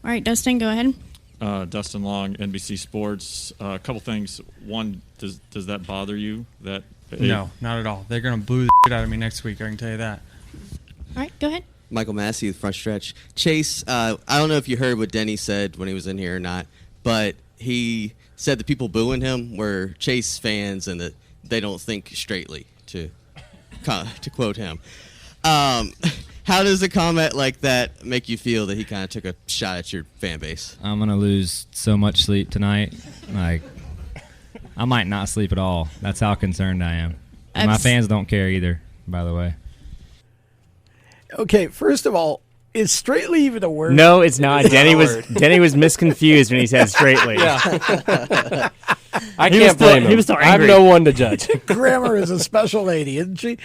All right, Dustin, go ahead. Dustin Long, NBC Sports. A couple things. One, does that bother you? No, not at all. They're going to boo the shit out of me next week, I can tell you that. All right, go ahead. Michael Massey with Front Stretch. Chase, I don't know if you heard what Denny said when he was in here or not, but he said the people booing him were Chase fans and that they don't think straightly, to quote him. How does a comment like that make you feel that he kind of took a shot at your fan base? I'm going to lose so much sleep tonight. Like, I might not sleep at all. That's how concerned I am. And my fans don't care either, by the way. Okay, first of all, is straightly even a word? No, it's not. Denny was misconfused when he said straightly. Yeah. I can't blame him. He was still angry. I'm no one to judge. Grammar is a special lady, isn't she?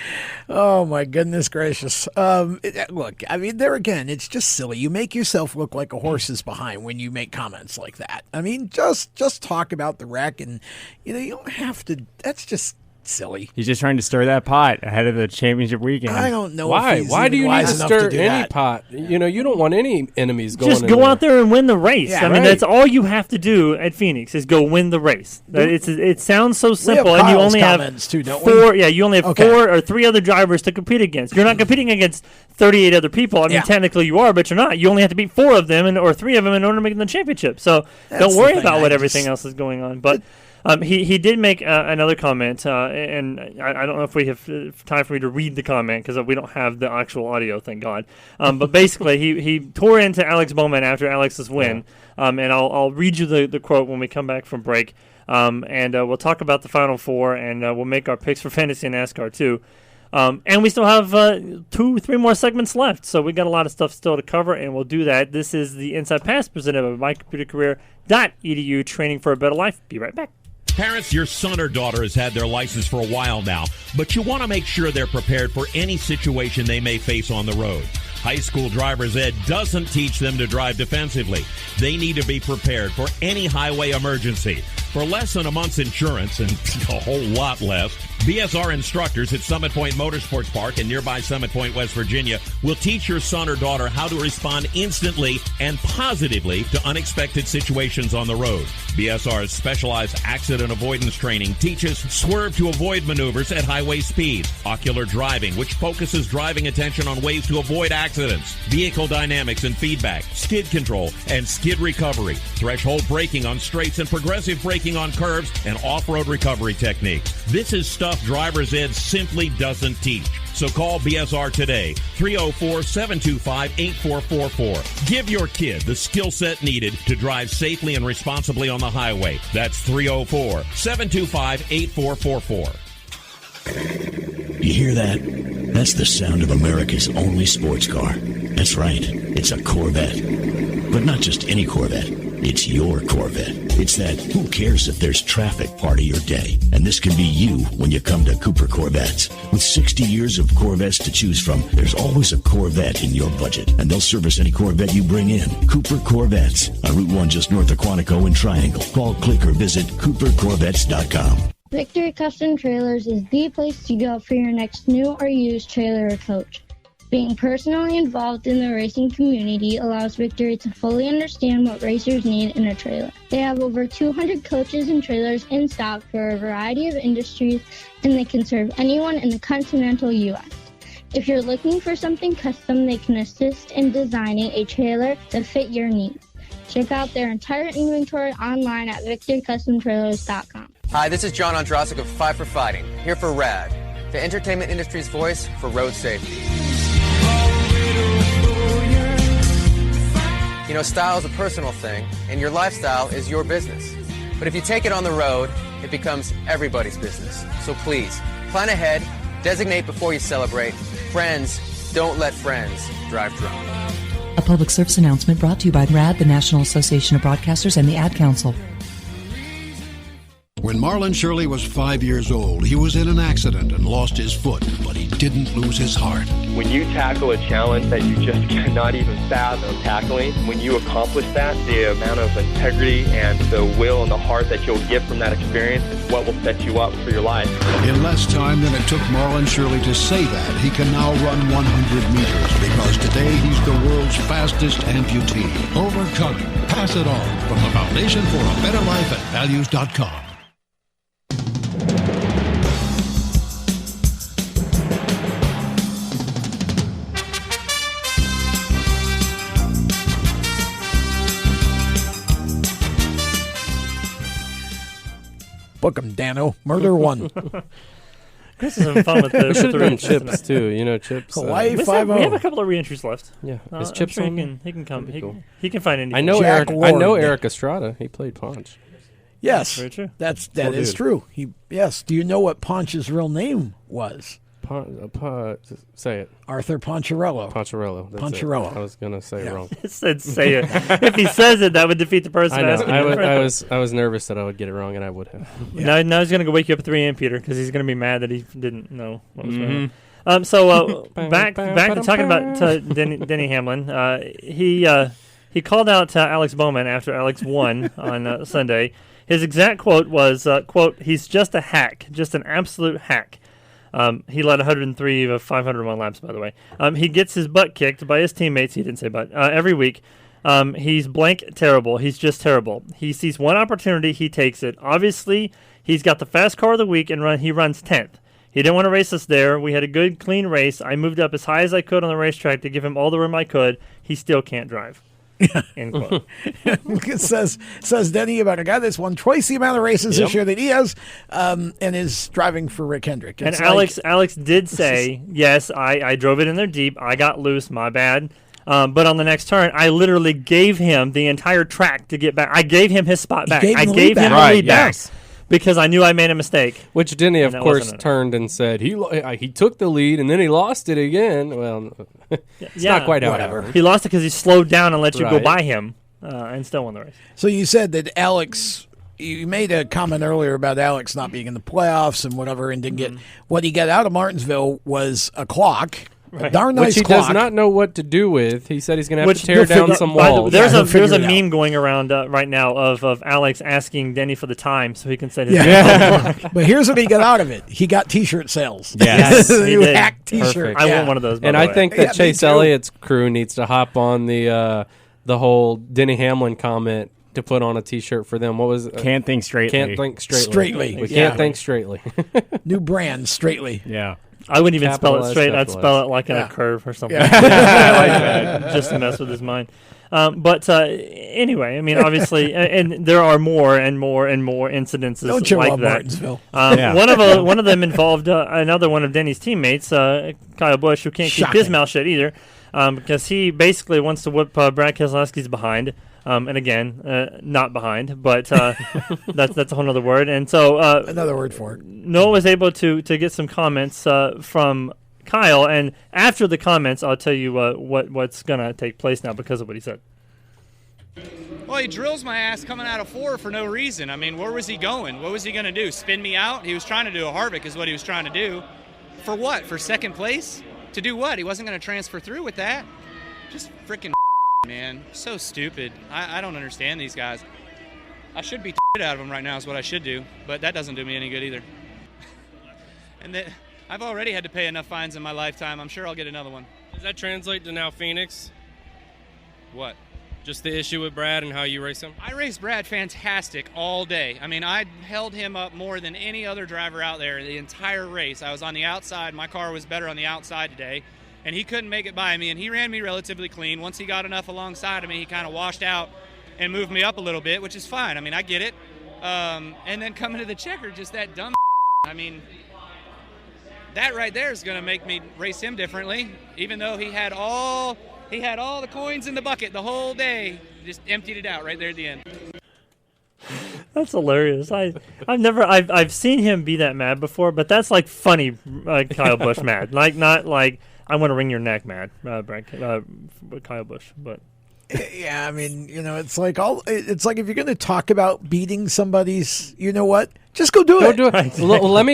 Oh, my goodness gracious. Look, I mean, there again, it's just silly. You make yourself look like a horse is behind when you make comments like that. I mean, just talk about the wreck, and, you don't have to. That's just silly. He's just trying to stir that pot ahead of the championship weekend. I don't know why. If he's why do you need to stir any that. pot? You don't want any enemies going. Just go out there and win the race. Yeah, I mean, that's all you have to do at Phoenix is go win the race. It sounds so simple, and you only have too, don't four. We? Yeah, you only have 4 or 3 other drivers to compete against. You're not competing against 38 other people. I mean, technically you are, but you're not. You only have to beat 4 of them or 3 of them in order to make the championship. So don't worry about what everything else is going on. But he did make another comment, and I don't know if we have time for me to read the comment because we don't have the actual audio, thank God. But basically, he tore into Alex Bowman after Alex's win, and I'll read you the quote when we come back from break, and we'll talk about the Final Four, and we'll make our picks for fantasy and NASCAR too. And we still have 2-3 more segments left, so we got a lot of stuff still to cover, and we'll do that. This is the Inside Pass presented by mycomputercareer.edu, training for a better life. Be right back. Parents, your son or daughter has had their license for a while now, but you want to make sure they're prepared for any situation they may face on the road. High school driver's ed doesn't teach them to drive defensively. They need to be prepared for any highway emergency. For less than a month's insurance, and a whole lot less, BSR instructors at Summit Point Motorsports Park in nearby Summit Point, West Virginia, will teach your son or daughter how to respond instantly and positively to unexpected situations on the road. BSR's specialized accident avoidance training teaches swerve to avoid maneuvers at highway speeds, ocular driving, which focuses driving attention on ways to avoid accidents, vehicle dynamics and feedback, skid control and skid recovery, threshold braking on straights and progressive braking on curves, and off-road recovery techniques. This is stuff driver's ed simply doesn't teach. So call BSR today, 304-725-8444. Give your kid the skill set needed to drive safely and responsibly on the highway. That's 304-725-8444. You hear that? That's the sound of America's only sports car. That's right, it's a Corvette. But not just any Corvette. It's your Corvette. It's that who cares if there's traffic part of your day. And this can be you when you come to Cooper Corvettes. With 60 years of Corvettes to choose from, there's always a Corvette in your budget. And they'll service any Corvette you bring in. Cooper Corvettes on Route 1 just north of Quantico and Triangle. Call, click, or visit CooperCorvettes.com. Victory Custom Trailers is the place to go for your next new or used trailer or coach. Being personally involved in the racing community allows Victory to fully understand what racers need in a trailer. They have over 200 coaches and trailers in stock for a variety of industries, and they can serve anyone in the continental U.S. If you're looking for something custom, they can assist in designing a trailer to fit your needs. Check out their entire inventory online at victorycustomtrailers.com. Hi, this is John Ondrasik of Five for Fighting, here for RAD, the entertainment industry's voice for road safety. You know, style is a personal thing, and your lifestyle is your business. But if you take it on the road, it becomes everybody's business. So please, plan ahead, designate before you celebrate. Friends, don't let friends drive drunk. A public service announcement brought to you by RAD, the National Association of Broadcasters, and the Ad Council. When Marlon Shirley was 5 years old, he was in an accident and lost his foot, but he didn't lose his heart. When you tackle a challenge that you just cannot even fathom tackling, when you accomplish that, the amount of integrity and the will and the heart that you'll get from that experience is what will set you up for your life. In less time than it took Marlon Shirley to say that, he can now run 100 meters because today he's the world's fastest amputee. Overcome it. Pass it on from the Foundation for a Better Life at Values.com. Book 'em, Dano. Murder one. Chris is having fun with the. We should have done Chips too. You know, Chips. Hawaii we 5-0. have a couple of reentries left. Yeah, is Chips Chip on? he can come. Cool. He can find anything. I know Jack Eric. Ward. I know Eric Estrada. He played Ponch. Yes, very true. That Cool is dude. true. Yes. Do you know what Ponch's real name was? Say it. Arthur Poncherello. Poncherello. That's Poncherello. it. I was gonna say it wrong. It said say it. If he says it, that would defeat the person I know. asking. I was nervous that I would get it wrong, and I would have. Yeah. Now he's gonna go wake you up at 3 a.m., Peter, because he's gonna be mad that he didn't know what was going on. So back to talking about Denny Hamlin. He called out Alex Bowman after Alex won on Sunday. His exact quote was, "quote He's just a hack, just an absolute hack." He led 103 of 501 laps, by the way. He gets his butt kicked by his teammates. He didn't say butt. Every week. He's blank terrible. He's just terrible. He sees one opportunity, he takes it. Obviously, he's got the fast car of the week, and he runs 10th. He didn't want to race us there. We had a good, clean race. I moved up as high as I could on the racetrack to give him all the room I could. He still can't drive. End quote. It says Denny about a guy that's won twice the amount of races this year that he has, and is driving for Rick Hendrick. And Alex did say, yes, I drove it in there deep. I got loose. My bad. But on the next turn, I literally gave him the entire track to get back. I gave him his spot back. I gave him the lead back. Because I knew I made a mistake. Which Denny, of course, turned and said he took the lead and then he lost it again. Well, it's not quite how it happened. He lost it because he slowed down and let you go by him and still won the race. So you said that Alex, you made a comment earlier about Alex not being in the playoffs and whatever, and didn't get what he got out of Martinsville was a clock. A darn nice Which he clock. does not know what to do with. He said he's going to have to tear down some walls. There's a meme going around right now of Alex asking Denny for the time so he can set his But here's what he got out of it. He got T-shirt sales. Yes. He did. Hack T-shirt. I want one of those, by and the I way. think that Chase Elliott's crew needs to hop on the whole Denny Hamlin comment to put on a T-shirt for them. What was it? Can't think straightly. Can't think straightly. Straightly. We can't think straightly. New brand, Straightly. Yeah. I wouldn't even spell it straight. I'd spell it like in a curve or something. Just to mess with his mind. But anyway, I mean, obviously, and there are more and more and more incidences Don't you like love that. Martinsville? One of them involved another one of Denny's teammates, Kyle Busch, who can't keep his mouth shut either, because he basically wants to whip Brad Keselowski's behind. And again, not behind, but that's a whole other word. And so another word for it. Noah was able to get some comments from Kyle. And after the comments, I'll tell you what's going to take place now because of what he said. Well, he drills my ass coming out of 4 for no reason. I mean, where was he going? What was he going to do? Spin me out? He was trying to do a Harvick is what he was trying to do. For what? For second place? To do what? He wasn't going to transfer through with that. Just freaking man. So stupid. I don't understand these guys. I should beat the shit out of them right now is what I should do, but that doesn't do me any good either. And I've already had to pay enough fines in my lifetime. I'm sure I'll get another one. Does that translate to now Phoenix? What? Just the issue with Brad and how you race him? I raced Brad fantastic all day. I mean, I held him up more than any other driver out there the entire race. I was on the outside. My car was better on the outside today, and he couldn't make it by me, and he ran me relatively clean. Once he got enough alongside of me, he kind of washed out and moved me up a little bit, which is fine. I mean, I get it. And then coming to the checker, just that dumb I mean, that right there is going to make me race him differently, even though he had all the coins in the bucket the whole day. Just emptied it out right there at the end. That's hilarious. I've seen him be that mad before, but that's like funny, Kyle Busch mad. Like not like I want to wring your neck mad, Kyle Busch. But yeah, I mean, it's like if you're going to talk about beating somebody's, you know what? Just go do it. Go do it. Let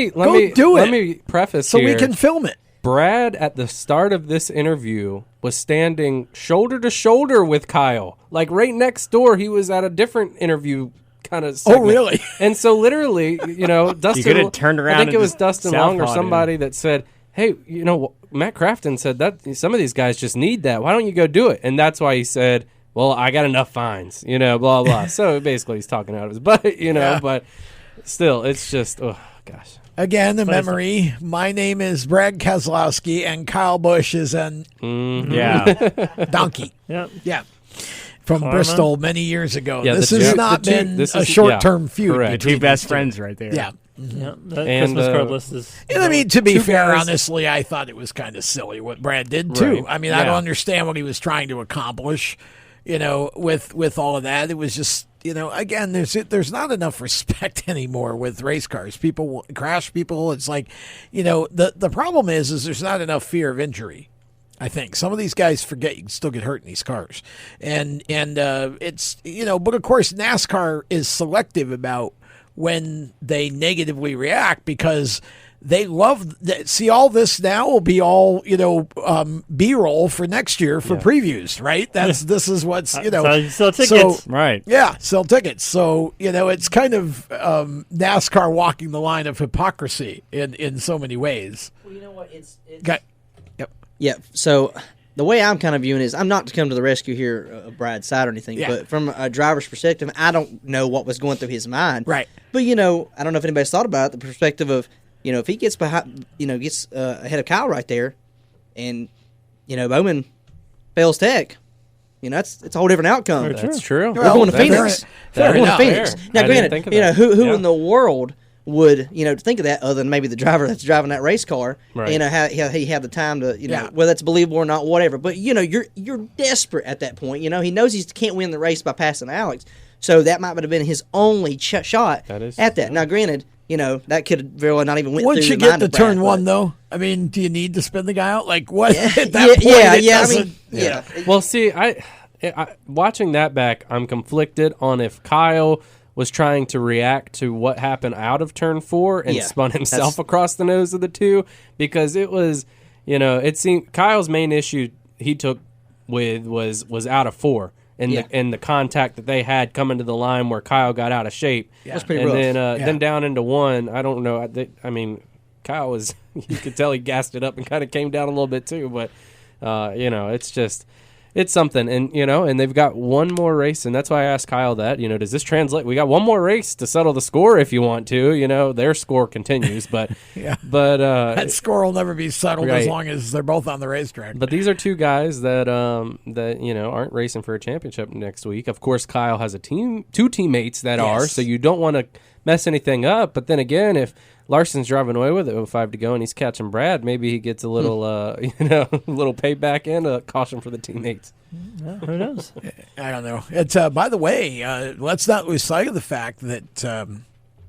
me preface so here. we can film it. Brad, at the start of this interview, was standing shoulder to shoulder with Kyle. Like right next door, he was at a different interview kind of segment. Oh, really? And so literally, Dustin, you could have turned around. I think it was Dustin Long or somebody that said, hey, Matt Crafton said that some of these guys just need that. Why don't you go do it? And that's why he said, well, I got enough fines, blah, blah. So basically he's talking out of his butt, but still, it's just, oh, gosh. Again, the memory. My name is Brad Keselowski, and Kyle Busch is an donkey. Yeah. From Bristol many years ago. Yeah, this has not been a short-term feud. The two best friends right there. Yeah. Yeah, that Christmas card list is. And I mean, to be fair, honestly, I thought it was kind of silly what Brad did too. Right. I mean, I don't understand what he was trying to accomplish. With all of that, it was just. Again, there's not enough respect anymore with race cars. People crash people. It's like, the problem is there's not enough fear of injury. I think some of these guys forget you can still get hurt in these cars, and it's but of course NASCAR is selective about when they negatively react because they love see all this now will be all B-roll for next year for previews, right? This is what's so you sell tickets, right? Yeah, sell tickets. So it's kind of NASCAR walking the line of hypocrisy in so many ways. Well, you know what? It's yep. Yeah. So the way I'm kind of viewing it is I'm not to come to the rescue here of Brad's side or anything, but from a driver's perspective, I don't know what was going through his mind, right? But I don't know if anybody's thought about it, the perspective of. If he gets behind, gets ahead of Kyle right there, and Bowman fails tech, it's a whole different outcome. That's true. We're going to Phoenix. We're going to Phoenix. Now, granted, who in the world would think of that other than maybe the driver that's driving that race car? Right. He had the time to whether that's believable or not, whatever. But you're desperate at that point. He knows he can't win the race by passing Alex, so that might have been his only shot at that. Now, granted. That could very well not even went Once through you the mind get to of Brad, turn one, though, I mean, do you need to spin the guy out? Like, what? At that point, Well, see, I watching that back, I'm conflicted on if Kyle was trying to react to what happened out of turn 4 and spun himself across the nose of the two, because it was, it seemed Kyle's main issue he took with was out of 4. And the contact that they had coming to the line where Kyle got out of shape. Yeah. That's pretty rough. Then down into 1, I don't know. I mean, Kyle was, you could tell he gassed it up and kind of came down a little bit too. But, it's just, it's something. And, and they've got one more race. And that's why I asked Kyle that, does this translate? We got one more race to settle the score if you want to. Their score continues. But, that score will never be settled as long as they're both on the racetrack. But these are two guys that aren't racing for a championship next week. Of course, Kyle has two teammates that are, so you don't want to mess anything up. But then again, if Larson's driving away with it with 5 to go and he's catching Brad, maybe he gets a little, little payback and a caution for the teammates. Yeah, who knows? I don't know. It's by the way, let's not lose sight of the fact that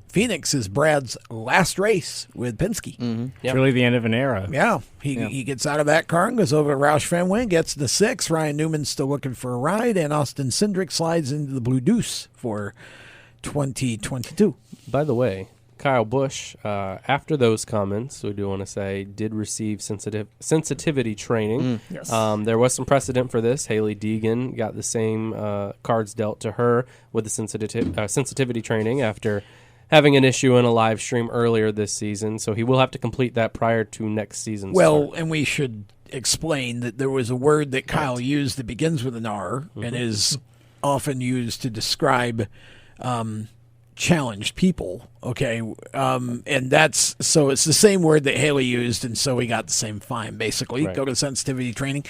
Phoenix is Brad's last race with Penske. Mm-hmm. It's really the end of an era. Yeah. He gets out of that car and goes over to Roush Fenway, gets the 6. Ryan Newman's still looking for a ride, and Austin Cindric slides into the Blue Deuce for 2022. By the way, Kyle Busch, after those comments, we do want to say, did receive sensitivity training. Yes. There was some precedent for this. Haley Deegan got the same cards dealt to her with the sensitivity training after having an issue in a live stream earlier this season. So he will have to complete that prior to next season's start. And we should explain that there was a word that Kyle used that begins with an R and is often used to describe challenged people, okay? And that's, so it's the same word that Haley used, and so we got the same fine, basically. Right. Go to sensitivity training.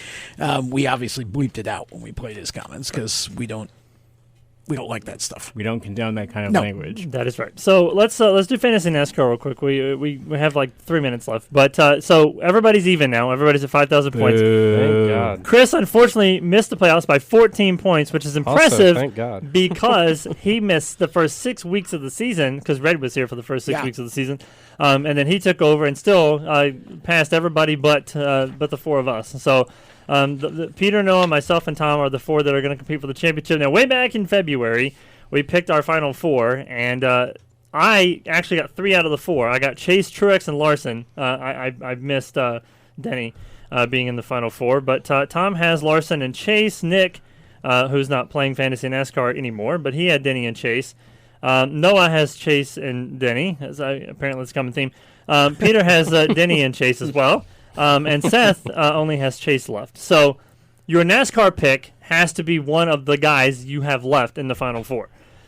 We obviously bleeped it out when we played his comments because we don't like that stuff. We don't condone that kind of language. That is right. So let's do fantasy NASCAR real quick. We have like 3 minutes left, but so everybody's even now. Everybody's at 5,000 points. Thank God. Chris unfortunately missed the playoffs by 14 points, which is impressive. Also, thank God. Because he missed the first 6 weeks of the season because Red was here for the first 6 weeks of the season, and then he took over and still passed everybody but the 4 of us. So. Peter, Noah, myself, and Tom are the 4 that are going to compete for the championship. Now, way back in February, we picked our final 4, and I actually got 3 out of the 4. I got Chase, Truex, and Larson. I missed Denny being in the final 4, but Tom has Larson and Chase. Nick, who's not playing Fantasy NASCAR anymore, but he had Denny and Chase. Noah has Chase and Denny, apparently it's a common theme. Peter has Denny and Chase as well. And Seth only has Chase left. So your NASCAR pick has to be one of the guys you have left in the final 4.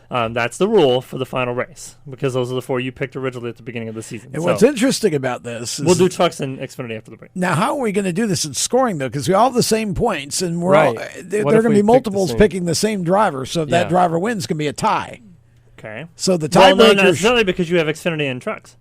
That's the rule for the final race because those are the 4 you picked originally at the beginning of the season. And what's interesting about this is... We'll do trucks and Xfinity after the break. Now, how are we going to do this in scoring, though? Because we all have the same points, and we're all, there What are if going to we be multiples pick the same- picking the same driver, so if that driver wins, can be a tie. Okay. So the Well, no, tiebreaker... not necessarily because you have Xfinity and trucks.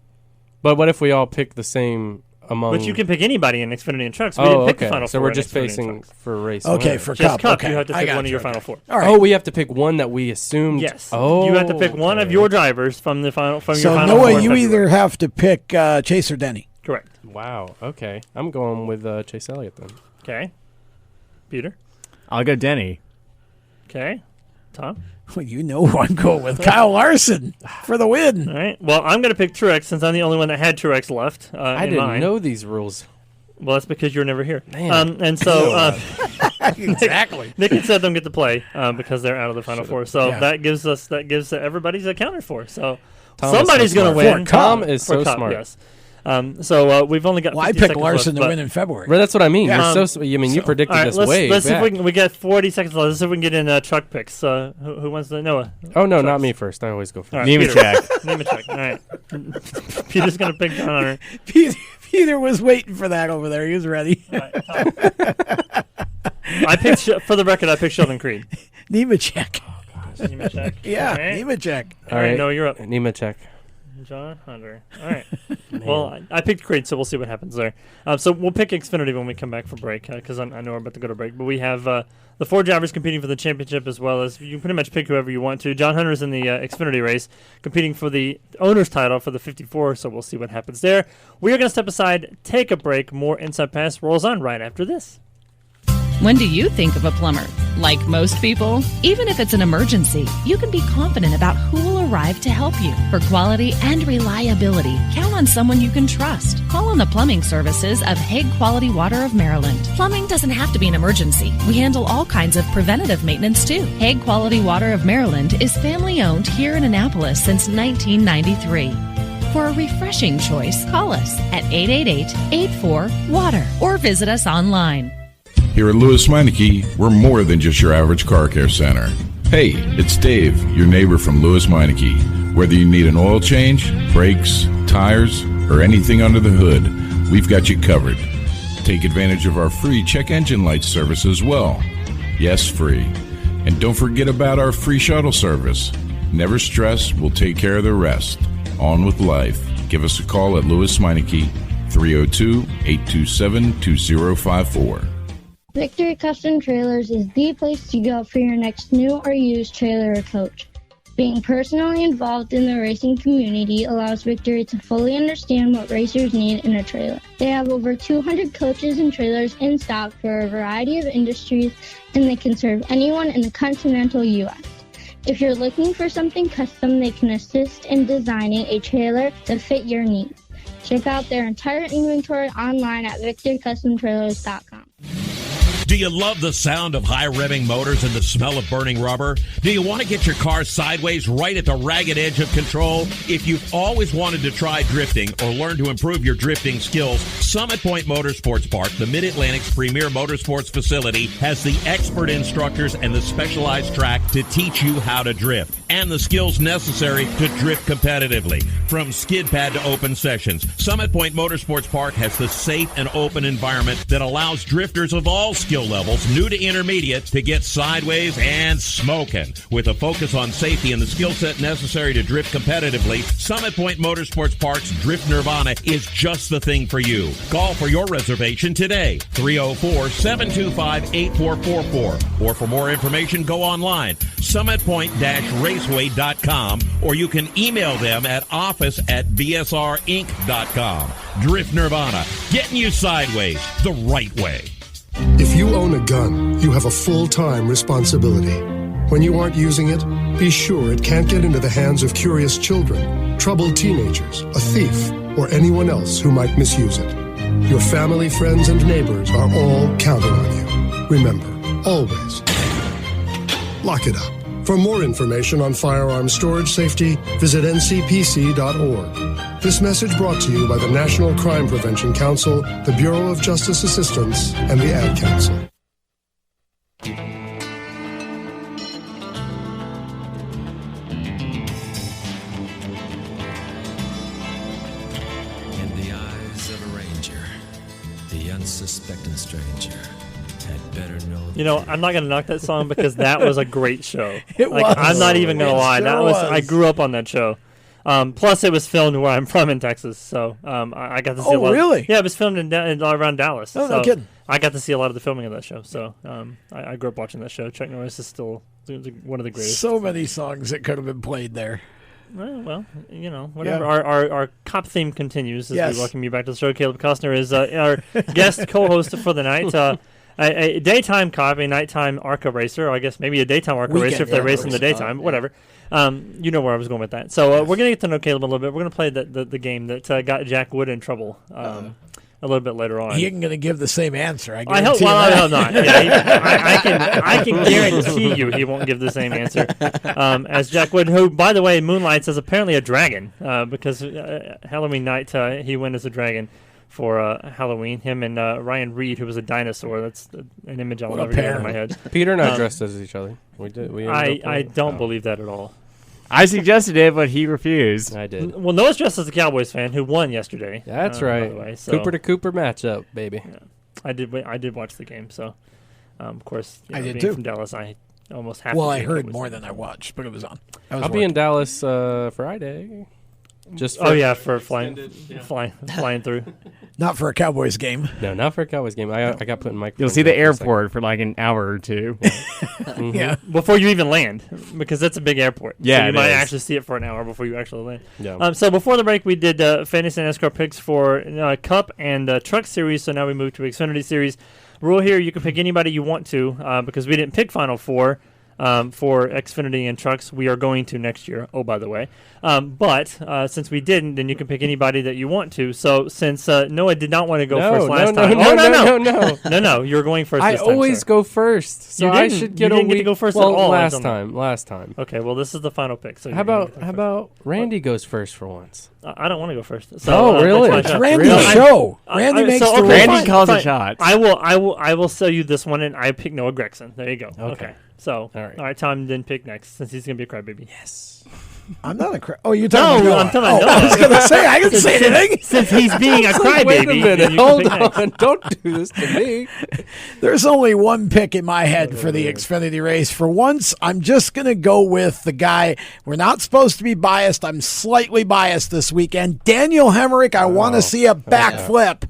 But what if we all pick the same among... But you can pick anybody in Xfinity and trucks. We didn't pick the final 4. So we're in just Xfinity and facing trucks. for race Okay, one. for Just Cup. Cup, Okay. you have to I pick got one of you, your okay. final 4. All right. Oh, we have to pick one that we assumed. Yes. Oh, you have to pick one of your drivers from the final. From your So, final Noah, 4 in you February. either have to pick Chase or Denny. Correct. Wow. Okay. I'm going with Chase Elliott then. Okay. Peter. I'll go Denny. Okay. Tom. Well, you know who I'm going with. Kyle Larson for the win. All right. Well, I'm going to pick Truex since I'm the only one that had Truex left. I didn't know these rules. Well, that's because you were never here. Man. And so exactly. Nick and Seth don't get to play because they're out of the final 4. So Yeah. that gives everybody's accounted for. So Tom is somebody's so going to smart. win. Tom is For so Cup, smart. Yes. So we've only got. Well, I 50 picked seconds Larson left, to win in February. Well, that's what I mean. Yeah. You're so. I mean, you predicted all right, this let's way see if back. we got 40 seconds left. Let's see if we can get in truck picks. Who wants to Noah? Oh no, Trucks. not me first. I always go first. All right, Nemechek. Nemechek. All right. Peter's going to pick John Hunter. Peter was waiting for that over there. He was ready. I picked, for the record, I picked Sheldon Creed. Nemechek. Nemechek. Yeah, All right. Nemechek. All right, Noah, you're up. Nemechek. John Hunter. All right. Well, I picked Creed, so we'll see what happens there. So we'll pick Xfinity when we come back for break because I know we're about to go to break. But we have the 4 drivers competing for the championship as well as you can pretty much pick whoever you want to. John Hunter's in the Xfinity race competing for the owner's title for the 54, so we'll see what happens there. We are going to step aside, take a break. More Inside Pass rolls on right after this. When do you think of a plumber? Like most people, even if it's an emergency, you can be confident about who will arrive to help you. For quality and reliability, count on someone you can trust. Call on the plumbing services of Hague Quality Water of Maryland. Plumbing doesn't have to be an emergency. We handle all kinds of preventative maintenance too. Hague Quality Water of Maryland is family owned here in Annapolis since 1993. For a refreshing choice, call us at 888-84-WATER or visit us online. Here at Lewis Meineke, we're more than just your average car care center. Hey, it's Dave, your neighbor from Lewis Meineke. Whether you need an oil change, brakes, tires, or anything under the hood, we've got you covered. Take advantage of our free check engine light service as well. Yes, free. And don't forget about our free shuttle service. Never stress, we'll take care of the rest. On with life. Give us a call at Lewis Meineke, 302-827-2054. Victory Custom Trailers is the place to go for your next new or used trailer or coach. Being personally involved in the racing community allows Victory to fully understand what racers need in a trailer. They have over 200 coaches and trailers in stock for a variety of industries, and they can serve anyone in the continental U.S. If you're looking for something custom, they can assist in designing a trailer that fit your needs. Check out their entire inventory online at victorycustomtrailers.com. Do you love the sound of high revving motors and the smell of burning rubber? Do you want to get your car sideways right at the ragged edge of control? If you've always wanted to try drifting or learn to improve your drifting skills, Summit Point Motorsports Park, the Mid-Atlantic's premier motorsports facility, has the expert instructors and the specialized track to teach you how to drift and the skills necessary to drift competitively. From skid pad to open sessions, Summit Point Motorsports Park has the safe and open environment that allows drifters of all skill levels, new to intermediate, to get sideways and smoking. With a focus on safety and the skill set necessary to drift competitively, Summit Point Motorsports Park's Drift Nirvana is just the thing for you. Call for your reservation today, 304-725-8444. Or for more information, go online, summitpoint-raceway.com, or you can email them at office@bsrinc.com. Drift Nirvana, getting you sideways the right way. If you own a gun, you have a full-time responsibility. When you aren't using it, be sure it can't get into the hands of curious children, troubled teenagers, a thief, or anyone else who might misuse it. Your family, friends, and neighbors are all counting on you. Remember, always, lock it up. For more information on firearms storage safety, visit ncpc.org. This message brought to you by the National Crime Prevention Council, the Bureau of Justice Assistance, and the Ad Council. In the eyes of a ranger, the unsuspecting stranger had better know. You know, I'm not going to knock that song because that was a great show. It was. I'm not even going to lie. Sure That was. I grew up on that show. Plus, it was filmed where I'm from in Texas, so I got to see a lot. Oh, really? Yeah, it was filmed in around Dallas. Oh, so no kidding. I got to see a lot of the filming of that show, so I grew up watching that show. Chuck Norris is still one of the greatest. So many songs that could have been played there. Well, you know, whatever. Yeah. Our cop theme continues as Yes. we welcome you back to the show. Caleb Costner is our guest co-host for the night. A daytime cop, a nighttime ARCA racer, or I guess maybe a daytime ARCA racer if they race in the daytime, whatever. You know where I was going with that. So we're going to get to know Caleb a little bit. We're going to play the game that got Jack Wood in trouble a little bit later on. He ain't going to give the same answer. I hope. guarantee Well, you I that. hope not. Yeah, I can guarantee you he won't give the same answer. As Jack Wood, who, by the way, moonlights as apparently a dragon because Halloween night he went as a dragon for Halloween. Him and Ryan Reed, who was a dinosaur. That's an image I'll never get out of my head. Peter and I dressed as each other. We did. I don't believe that at all. I suggested it, but he refused. I did. Well, Noah's dressed as a Cowboys fan who won yesterday. That's by right. the way, so. Cooper to Cooper matchup, baby. Yeah. I did watch the game, so of course, I did being too. from Dallas, I almost have. Well, to I be heard Cowboys more fan. than I watched, but it was on. I'll be in Dallas Friday. Just for for flying through. Not for a Cowboys game. No, not for a Cowboys game. I got put in my. You'll see the airport for like an hour or two. Mm-hmm. Yeah. Before you even land, because that's a big airport. Yeah, so you it might is. actually see it for an hour before you actually land. Yeah. So before the break, we did fantasy and NASCAR picks for Cup and Truck Series. So now we move to Xfinity Series. Rule here: you can pick anybody you want to because we didn't pick Final Four. For Xfinity and trucks, we are going to next year. Oh, by the way. But since we didn't, then you can pick anybody that you want to. So since Noah did not want to go first last time. No. You're going first I this time, always sir. go first. So You I didn't. should get You a didn't get week. to go first well, at all last until now. time. Last time. Okay, well, this is the final pick. So How about Randy goes first for once? I don't want to go first. So, really? that's my It's shot. Randy's show. Randy makes the rules. Randy calls the shots. I will sell you this one, and I pick Noah Gregson. There you go. Okay. So, all right, Tom didn't pick next since he's gonna be a crybaby. Yes. I'm not a Oh, you're talking No, about I'm talking about Noah. I was going to say, I didn't say anything. Since he's being a Wait a crybaby, minute. then you Hold can pick on. next. Don't do this to me. There's only one pick in my head for the Xfinity race. For once, I'm just going to go with the guy. We're not supposed to be biased. I'm slightly biased this weekend. Daniel Hemrick, I want to see a backflip.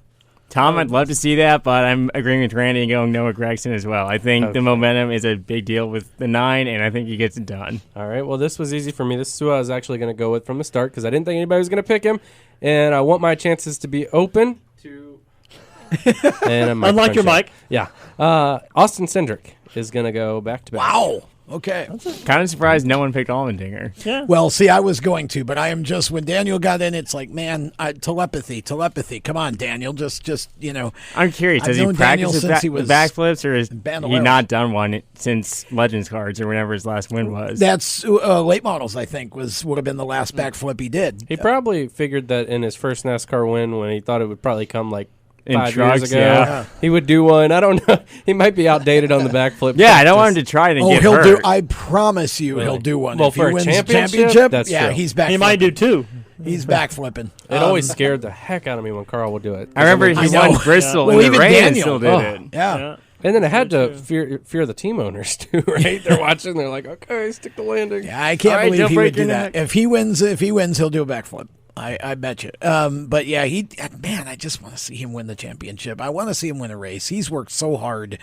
Tom, I'd love to see that, but I'm agreeing with Randy and going Noah Gragson as well. I think the momentum is a big deal with the 9, and I think he gets it done. All right, well, this was easy for me. This is who I was actually going to go with from the start because I didn't think anybody was going to pick him, and I want my chances to be open to... and Unlike your mic. Yeah. Austin Cindric is going to go back-to-back. Wow. Okay. Kind of surprised no one picked Allmendinger. Yeah. Well, see, I was going to, but I am just when Daniel got in, it's like, man, telepathy. Come on, Daniel, just I'm curious. Has he practiced with backflips, or has he not done one since Legends cards or whenever his last win was? That's late models. I think would have been the last backflip he did. He probably figured that in his first NASCAR win, when he thought it would probably come like. In 5 trucks, years ago, yeah. He would do one. I don't know. He might be outdated on the backflip. Yeah, I don't want him to try to get he'll hurt. do. I promise you, he'll do one. Well, if for he a wins championship, that's yeah, true. he's back. He might do 2. He's backflipping. It always scared the heck out of me when Carl would do it. I remember he won Bristol in the rain and still did it. Yeah. And then it had to fear the team owners too, right? They're watching. They're like, okay, stick the landing. Yeah, I can't believe he would do that. If he wins, he'll do a backflip. I bet you. But yeah, I just want to see him win the championship. I want to see him win a race. He's worked so hard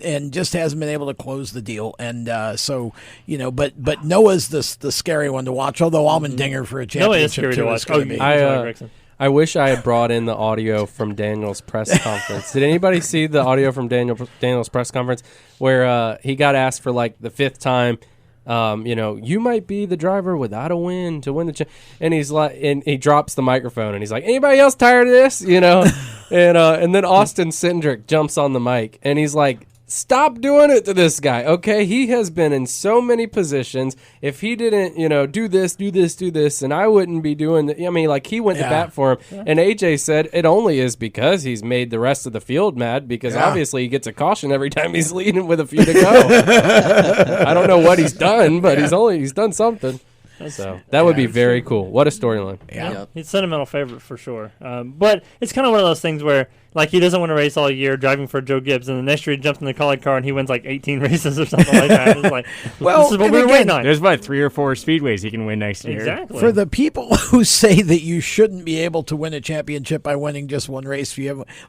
and just hasn't been able to close the deal. And but Noah's the scary one to watch, although Allmendinger for a championship. Noah is scary to watch. I wish I had brought in the audio from Daniel's press conference. Did anybody see the audio from Daniel's press conference where he got asked for like the 5th time? You might be the driver without a win to win the and he's like, and he drops the microphone and he's like, anybody else tired of this? And then Austin Cindric jumps on the mic and he's like, stop doing it to this guy. Okay, he has been in so many positions. If he didn't, do this, and I wouldn't be doing the, he went to bat for him. Yeah. And AJ said it only is because he's made the rest of the field mad because obviously he gets a caution every time he's leading with a few to go. I don't know what he's done, but he's done something. So that would be very cool. What a storyline. Yeah. He's sentimental favorite for sure. But it's kind of one of those things where, like, he doesn't win a race all year driving for Joe Gibbs, and the next year he jumps in the Cali car and he wins like 18 races or something like that. It's like, this is what we were waiting on. There's about 3 or 4 speedways he can win next year. Exactly. For the people who say that you shouldn't be able to win a championship by winning just one race,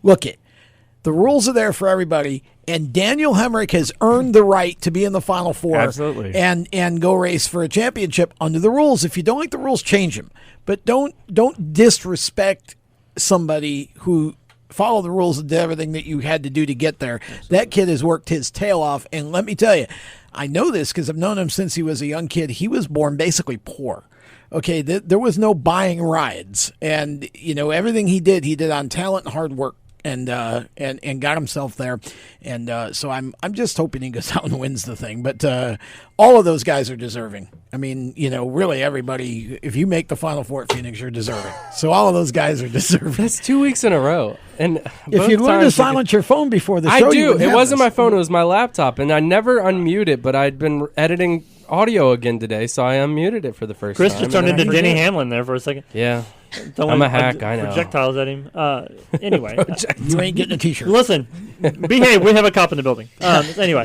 look it. The rules are there for everybody, and Daniel Hemrick has earned the right to be in the Final Four. Absolutely. And go race for a championship under the rules. If you don't like the rules, change them. But don't disrespect somebody who followed the rules and did everything that you had to do to get there. Absolutely. That kid has worked his tail off, and let me tell you, I know this because I've known him since he was a young kid. He was born basically poor. Okay, there was no buying rides, and everything he did on talent and hard work. And got himself there, and so I'm just hoping he goes out and wins the thing. But all of those guys are deserving. I mean, really everybody. If you make the Final Four at Phoenix, you're deserving. So all of those guys are deserving. That's 2 weeks in a row. And if you learn to silence your phone before the show, I do. It wasn't my phone; it was my laptop, and I never unmute it. But I'd been editing audio again today, so I unmuted it for the first time. Chris just turned into Denny Hamlin there for a second. Yeah. I'm a hack, I know. Projectiles at him. Anyway. You ain't getting a T-shirt. Listen, behave. We have a cop in the building. Anyway,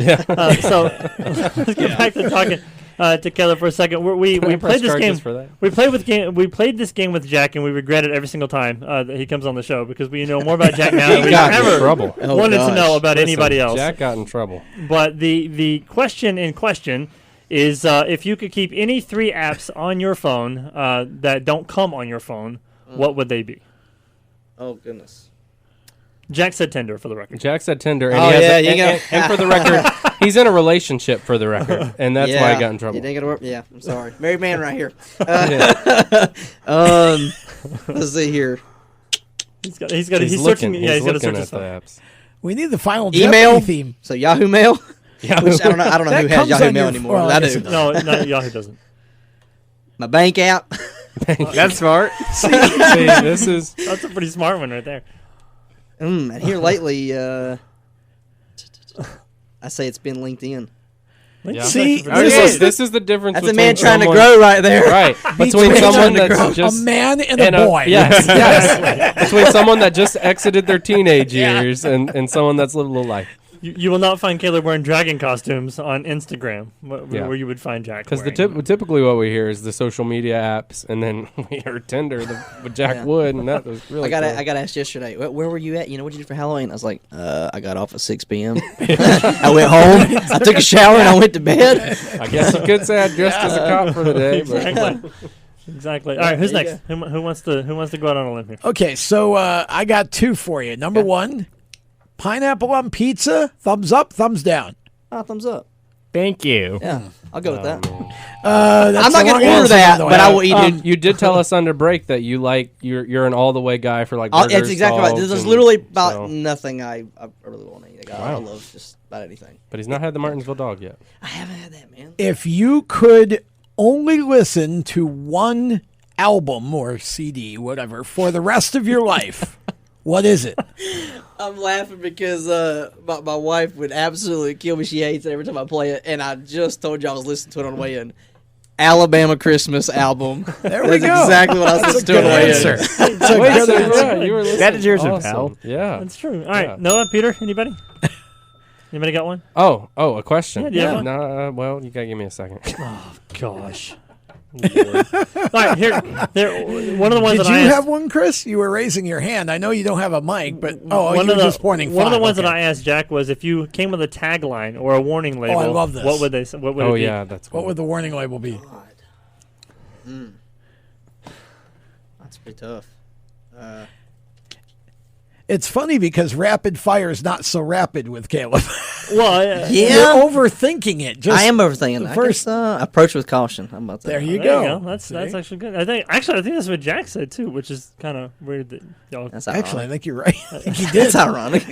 so let's get back to talking to Keller for a second. We played this game. We played this game with Jack, and we regret it every single time that he comes on the show because we know more about Jack now than we ever wanted to know about anybody else. Jack got in trouble. But the question in question is if you could keep any 3 apps on your phone that don't come on your phone, what would they be? Oh, goodness. Jack said Tinder, for the record. Jack said Tinder. And and for the record, he's in a relationship, for the record, and that's why he got in trouble. It ain't gonna work. Yeah, I'm sorry. Married man right here. Let's see here. He's searching. Yeah, he's got to search his phone. Apps. We need the final email theme. So Yahoo Mail. Yeah, which I don't know who has Yahoo Mail anymore. Well, I do. No, Yahoo doesn't. My bank app. That's smart. See, that's a pretty smart one right there. And here lately, I say it's been LinkedIn. Yeah. See, this is the difference. That's a man trying to grow right there. Right. Between someone that's just a man and a boy. Yes. Between someone that just exited their teenage years and someone that's lived a little life. You will not find Caleb wearing dragon costumes on Instagram, where you would find Jack. Because typically what we hear is the social media apps, and then we heard Tinder with Jack Wood, and that was really. I got asked yesterday, where were you at? What'd you do for Halloween? I was like, I got off at 6 p.m. I went home, I took a shower, and I went to bed. I guess you could say I dressed as a cop for the day. Exactly. All right, who's next? Who wants to go out on a limb here? Okay, so I got 2 for you. Number 1, pineapple on pizza. Thumbs up, thumbs down. Thumbs up. Thank you. Yeah, I'll go with that. I'm not going to order that, but I will eat it. You did tell us under break that you're an all the way guy for like burgers. That's exactly right. There's literally about nothing I really want to eat. I love just about anything. But he's not had the Martinsville dog yet. I haven't had that, man. If you could only listen to one album or CD, whatever, for the rest of your life, what is it? I'm laughing because my wife would absolutely kill me. She hates it every time I play it, and I just told you I was listening to it on the way in. Alabama Christmas album. There we That's go. exactly what I was listening to on the way in. You were listening. That deserves awesome. a pal. Yeah, That's true. All right, Noah, Peter, anybody? Anybody got one? Oh, a question. Yeah, do you have one? No, well, you gotta give me a second. Oh gosh. Lord. All right, here. One of the ones Did that you I asked, have one, Chris? You were raising your hand. I know you don't have a mic, but you were just pointing. One of the ones okay. that I asked Jack was if you came with a tagline or a warning label. I love this. What would they? What would it be? That's cool. What would the warning label be? That's pretty tough. It's funny because rapid fire is not so rapid with Caleb. Well, You're overthinking it. I am overthinking it. First, approach with caution. How about that? There you go. That's actually good. I think that's what Jack said too, which is kind of weird that y'all. That's actually, I think you're right. I think he did. That's ironic.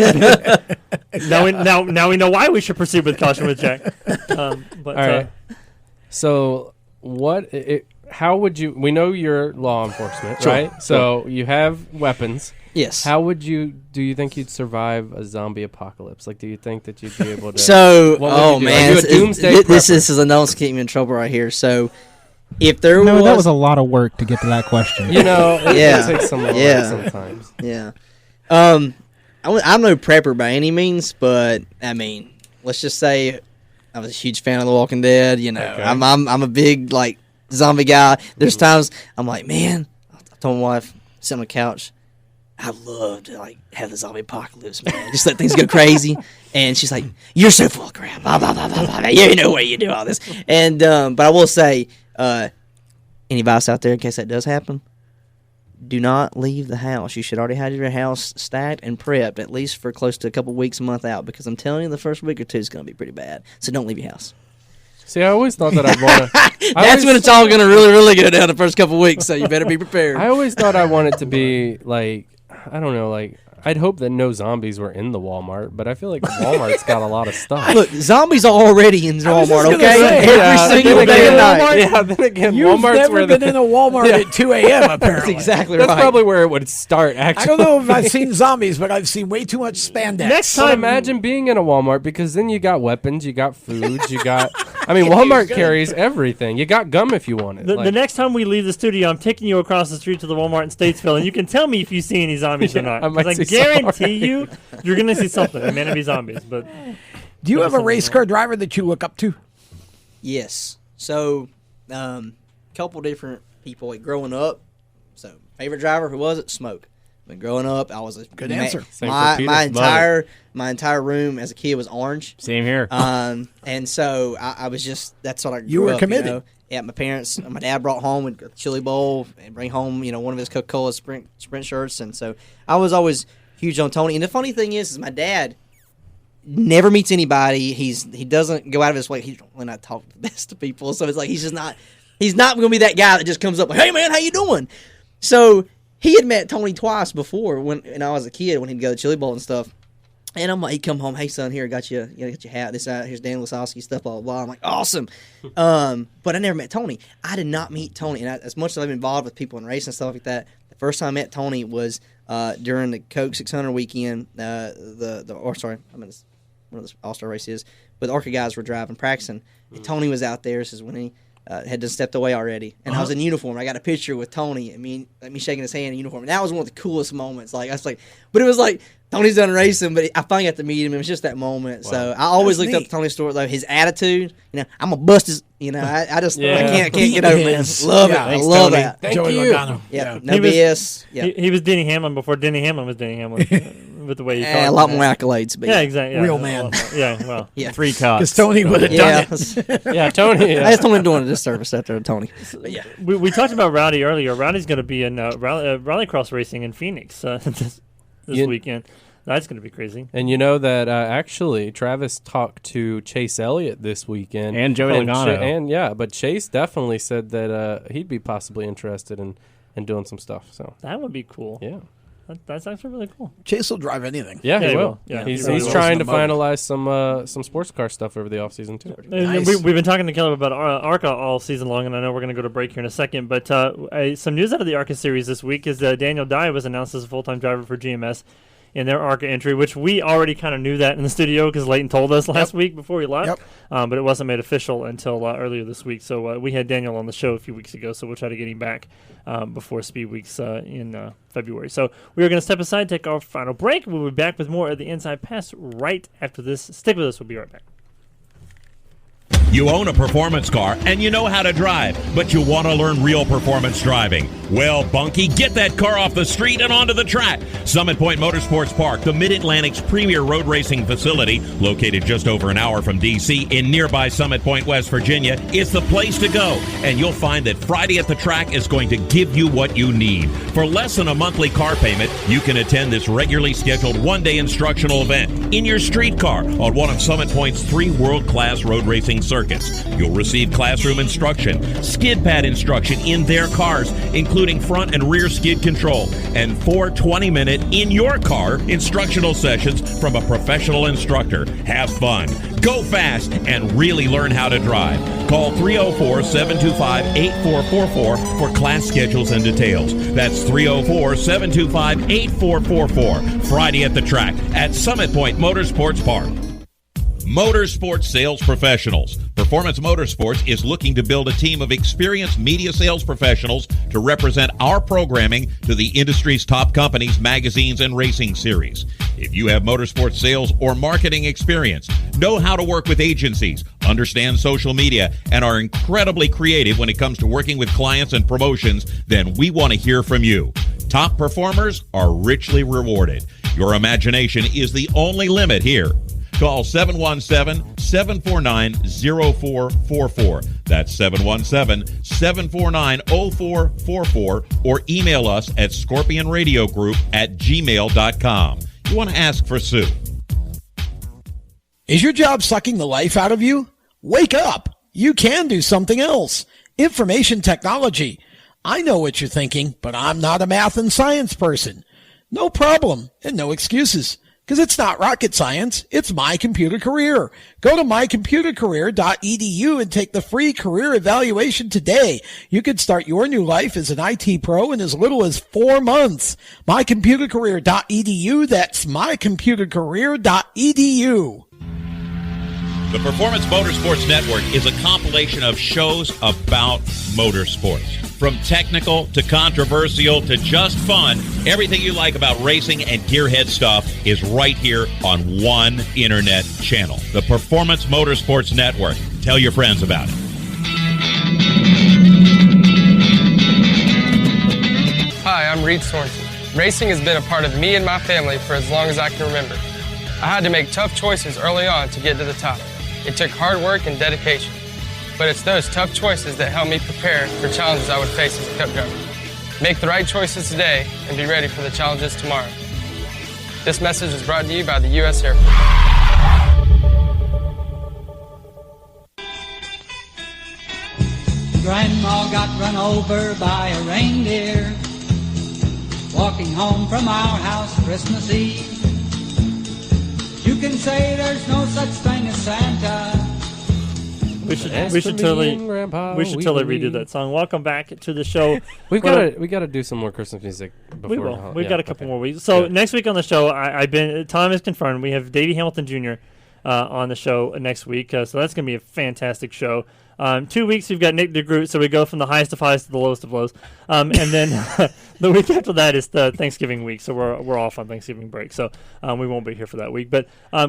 Now we know why we should proceed with caution with Jack. But all right. So how would you? We know you're law enforcement, right? So you have weapons. Yes. How do you think you'd survive a zombie apocalypse? Like, do you think that you'd be able to? So, man, this is enough to keep me in trouble right here. So, if there was, that was a lot of work to get to that question. It takes some work sometimes. Yeah. I'm no prepper by any means, but I mean, let's just say I was a huge fan of The Walking Dead. Okay. I'm a big zombie guy. There's times I'm like, man, I told my wife, sit on the couch, I'd love to have the zombie apocalypse, man. Just let things go crazy. And she's like, "You're so full of crap. Blah, blah, blah, blah, blah. You know way you do all this." And but I will say, any advice out there in case that does happen? Do not leave the house. You should already have your house stacked and prepped at least for close to a couple weeks, a month out, because I'm telling you, the first week or two is going to be pretty bad. So don't leave your house. See, I always thought that I'd want to. That's when it's all going to really, really go down the first couple weeks. So you better be prepared. I always thought I wanted to be I don't know, I'd hope that no zombies were in the Walmart, but I feel like Walmart's got a lot of stuff. Look, zombies are already in Walmart, okay? Every single day and night. Yeah, then again, You've Walmart's never been in a Walmart at 2 a.m., apparently. That's exactly That's right. probably where it would start, actually. I don't know if I've seen zombies, but I've seen way too much spandex. Next But time, imagine being in a Walmart, because then you got weapons, you got foods, you got... I mean, Walmart carries everything. You got gum if you want it. the next time we leave the studio, I'm taking you across the street to the Walmart in Statesville, and you can tell me if you see any zombies or not. I Because I guarantee you, you're going to see something. It may not be zombies, but... Do you have a race car driver that you look up to? Yes. So, couple different people. Growing up, so favorite driver, who was it? Smoke. When growing up, I was a good answer. My entire room as a kid was orange. Same here. And so I was just that's what I grew You were up, committed. You know? Yeah, my parents, my dad brought home a chili bowl and bring home one of his Coca-Cola sprint shirts, and so I was always huge on Tony. And the funny thing is my dad never meets anybody. He doesn't go out of his way. He's really not talking the best to people, so it's like he's not going to be that guy that just comes up like, "Hey man, how you doing?" So he had met Tony twice before when I was a kid when he'd go to Chili Bowl and stuff. And I'm like, he'd come home, "Hey son, here, got your hat. Here's Dan Lasowski stuff, blah blah blah." I'm like, "Awesome," but I never met Tony. I did not meet Tony, and as much as I've been involved with people in racing and stuff like that, the first time I met Tony was during the Coke 600 weekend. One of the All-Star races, but the ARCA guys were driving, practicing, and Tony was out there. This is when he had just stepped away already, and I was in uniform. I got a picture with Tony and me shaking his hand in uniform. And that was one of the coolest moments. Like I was like, but it was like Tony's done racing, but I finally got to meet him. It was just that moment. Wow. So I always looked up to Tony's story, like his attitude. I'm a bust his. I just I can't get over it. Love it. I love that. Thank you. Yeah, no BS. Yeah. He was Denny Hamlin before Denny Hamlin was Denny Hamlin. With the way he talked. A lot more accolades. But exactly. Real man. Well. 3 cups. Because Tony would have done it. Yeah, Tony. I just told him doing a disservice out there, Tony. Yeah. We talked about Rowdy earlier. Rowdy's going to be in rallycross racing in Phoenix this weekend. That's going to be crazy. And you know that actually Travis talked to Chase Elliott this weekend. And Joey Logano. But Chase definitely said that he'd be possibly interested in doing some stuff. So that would be cool. Yeah. That's actually really cool. Chase will drive anything. Yeah, he will. Yeah, he's trying to finalize some sports car stuff over the offseason too. Nice. We've been talking to Caleb about ARCA all season long, and I know we're going to go to break here in a second. But some news out of the ARCA series this week is Daniel Dye was announced as a full-time driver for GMS in their ARCA entry, which we already kind of knew that in the studio because Leighton told us last week before we left. But it wasn't made official until earlier this week. So we had Daniel on the show a few weeks ago, so we'll try to get him back before Speed Weeks in February. So we are going to step aside, take our final break. We'll be back with more of the Inside Pass right after this. Stick with us. We'll be right back. You own a performance car and you know how to drive, but you want to learn real performance driving. Well, Bunky, get that car off the street and onto the track. Summit Point Motorsports Park, the Mid-Atlantic's premier road racing facility, located just over an hour from D.C. in nearby Summit Point, West Virginia, is the place to go. And you'll find that Friday at the Track is going to give you what you need. For less than a monthly car payment, you can attend this regularly scheduled one-day instructional event in your street car on one of Summit Point's 3 world-class road racing circuits. You'll receive classroom instruction, skid pad instruction in their cars, including front and rear skid control, and 4 20-minute in-your-car instructional sessions from a professional instructor. Have fun, go fast, and really learn how to drive. Call 304-725-8444 for class schedules and details. That's 304-725-8444. Friday at the Track at Summit Point Motorsports Park. Motorsports Sales Professionals. Performance Motorsports is looking to build a team of experienced media sales professionals to represent our programming to the industry's top companies, magazines, and racing series. If you have motorsports sales or marketing experience, know how to work with agencies, understand social media, and are incredibly creative when it comes to working with clients and promotions, then we want to hear from you. Top performers are richly rewarded. Your imagination is the only limit here. Call 717-749-0444. That's 717-749-0444. Or email us at scorpionradiogroup@gmail.com. You want to ask for Sue. Is your job sucking the life out of you? Wake up. You can do something else. Information technology. I know what you're thinking, but I'm not a math and science person. No problem and no excuses. Because it's not rocket science, it's My Computer Career. Go to mycomputercareer.edu and take the free career evaluation today. You can start your new life as an IT pro in as little as 4 months. mycomputercareer.edu, that's mycomputercareer.edu. The Performance Motorsports Network is a compilation of shows about motorsports. From technical to controversial to just fun, everything you like about racing and gearhead stuff is right here on one internet channel. The Performance Motorsports Network. Tell your friends about it. Hi, I'm Reed Sorensen. Racing has been a part of me and my family for as long as I can remember. I had to make tough choices early on to get to the top. It took hard work and dedication. But it's those tough choices that help me prepare for challenges I would face as a cup driver. Make the right choices today and be ready for the challenges tomorrow. This message is brought to you by the U.S. Air Force. Grandma got run over by a reindeer walking home from our house Christmas Eve. You can say there's no such thing as Santa. We should totally redo that song. Welcome back to the show. we got to do some more Christmas music. Before we will. We've got a couple more weeks. So next week on the show, Tom is confirmed. We have Davey Hamilton Jr. On the show next week. So that's going to be a fantastic show. 2 weeks we've got Nick DeGroot, so we go from the highest of highs to the lowest of lows. And then the week after that is the Thanksgiving week, so we're off on Thanksgiving break, so we won't be here for that week. But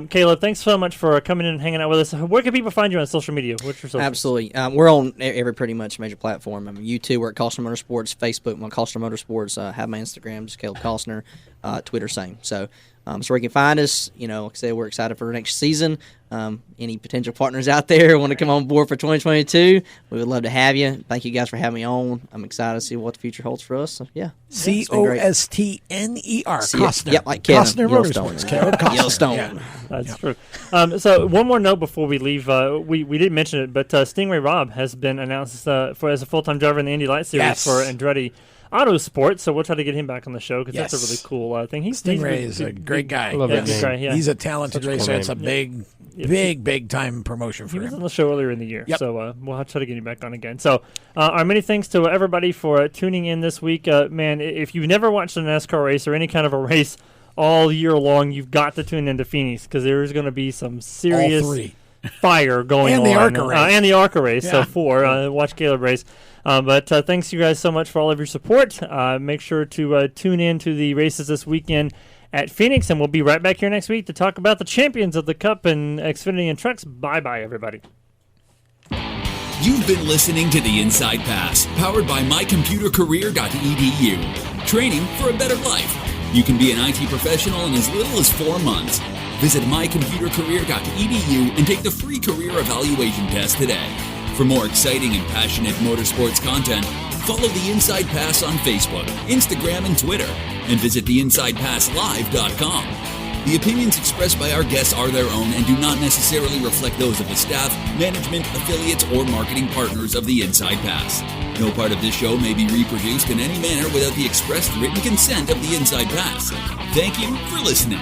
Caleb, thanks so much for coming in and hanging out with us. Where can people find you on social media? What's your social? Absolutely, we're on every pretty much major platform. YouTube, we're at Costner Motorsports. Facebook, my Costner Motorsports. Have my Instagram, just Caleb Costner. Twitter, same. So where you can find us. Like I said, we're excited for next season. Any potential partners out there want to come on board for 2022, we would love to have you. Thank you guys for having me on. I'm excited to see what the future holds for us. So, yeah. Costner. Costner. Yep, like Kevin. Costner Motorsports. Costner. Yellowstone. Yeah. That's true. So one more note before we leave. We didn't mention it, but Stingray Robb has been announced as a full-time driver in the Indy Light Series for Andretti Autosport, so we'll try to get him back on the show because that's a really cool thing. Stingray is a great guy. I love that name. Guy, He's a talented racer. It's a big time promotion for him. He was on the show earlier in the year, so we'll try to get him back on again. So our many thanks to everybody for tuning in this week. Man, if you've never watched a NASCAR race or any kind of a race all year long, you've got to tune into Phoenix because there's going to be some serious fire going on. And the ARCA race. And the ARCA race, so watch Caleb race. But thanks you guys so much for all of your support. Make sure to tune in to the races this weekend at Phoenix, and we'll be right back here next week to talk about the champions of the Cup and Xfinity and Trucks. Bye-bye, everybody. You've been listening to The Inside Pass, powered by mycomputercareer.edu. Training for a better life. You can be an IT professional in as little as 4 months. Visit mycomputercareer.edu and take the free career evaluation test today. For more exciting and passionate motorsports content, follow The Inside Pass on Facebook, Instagram, and Twitter, and visit theinsidepasslive.com. The opinions expressed by our guests are their own and do not necessarily reflect those of the staff, management, affiliates, or marketing partners of The Inside Pass. No part of this show may be reproduced in any manner without the expressed written consent of The Inside Pass. Thank you for listening.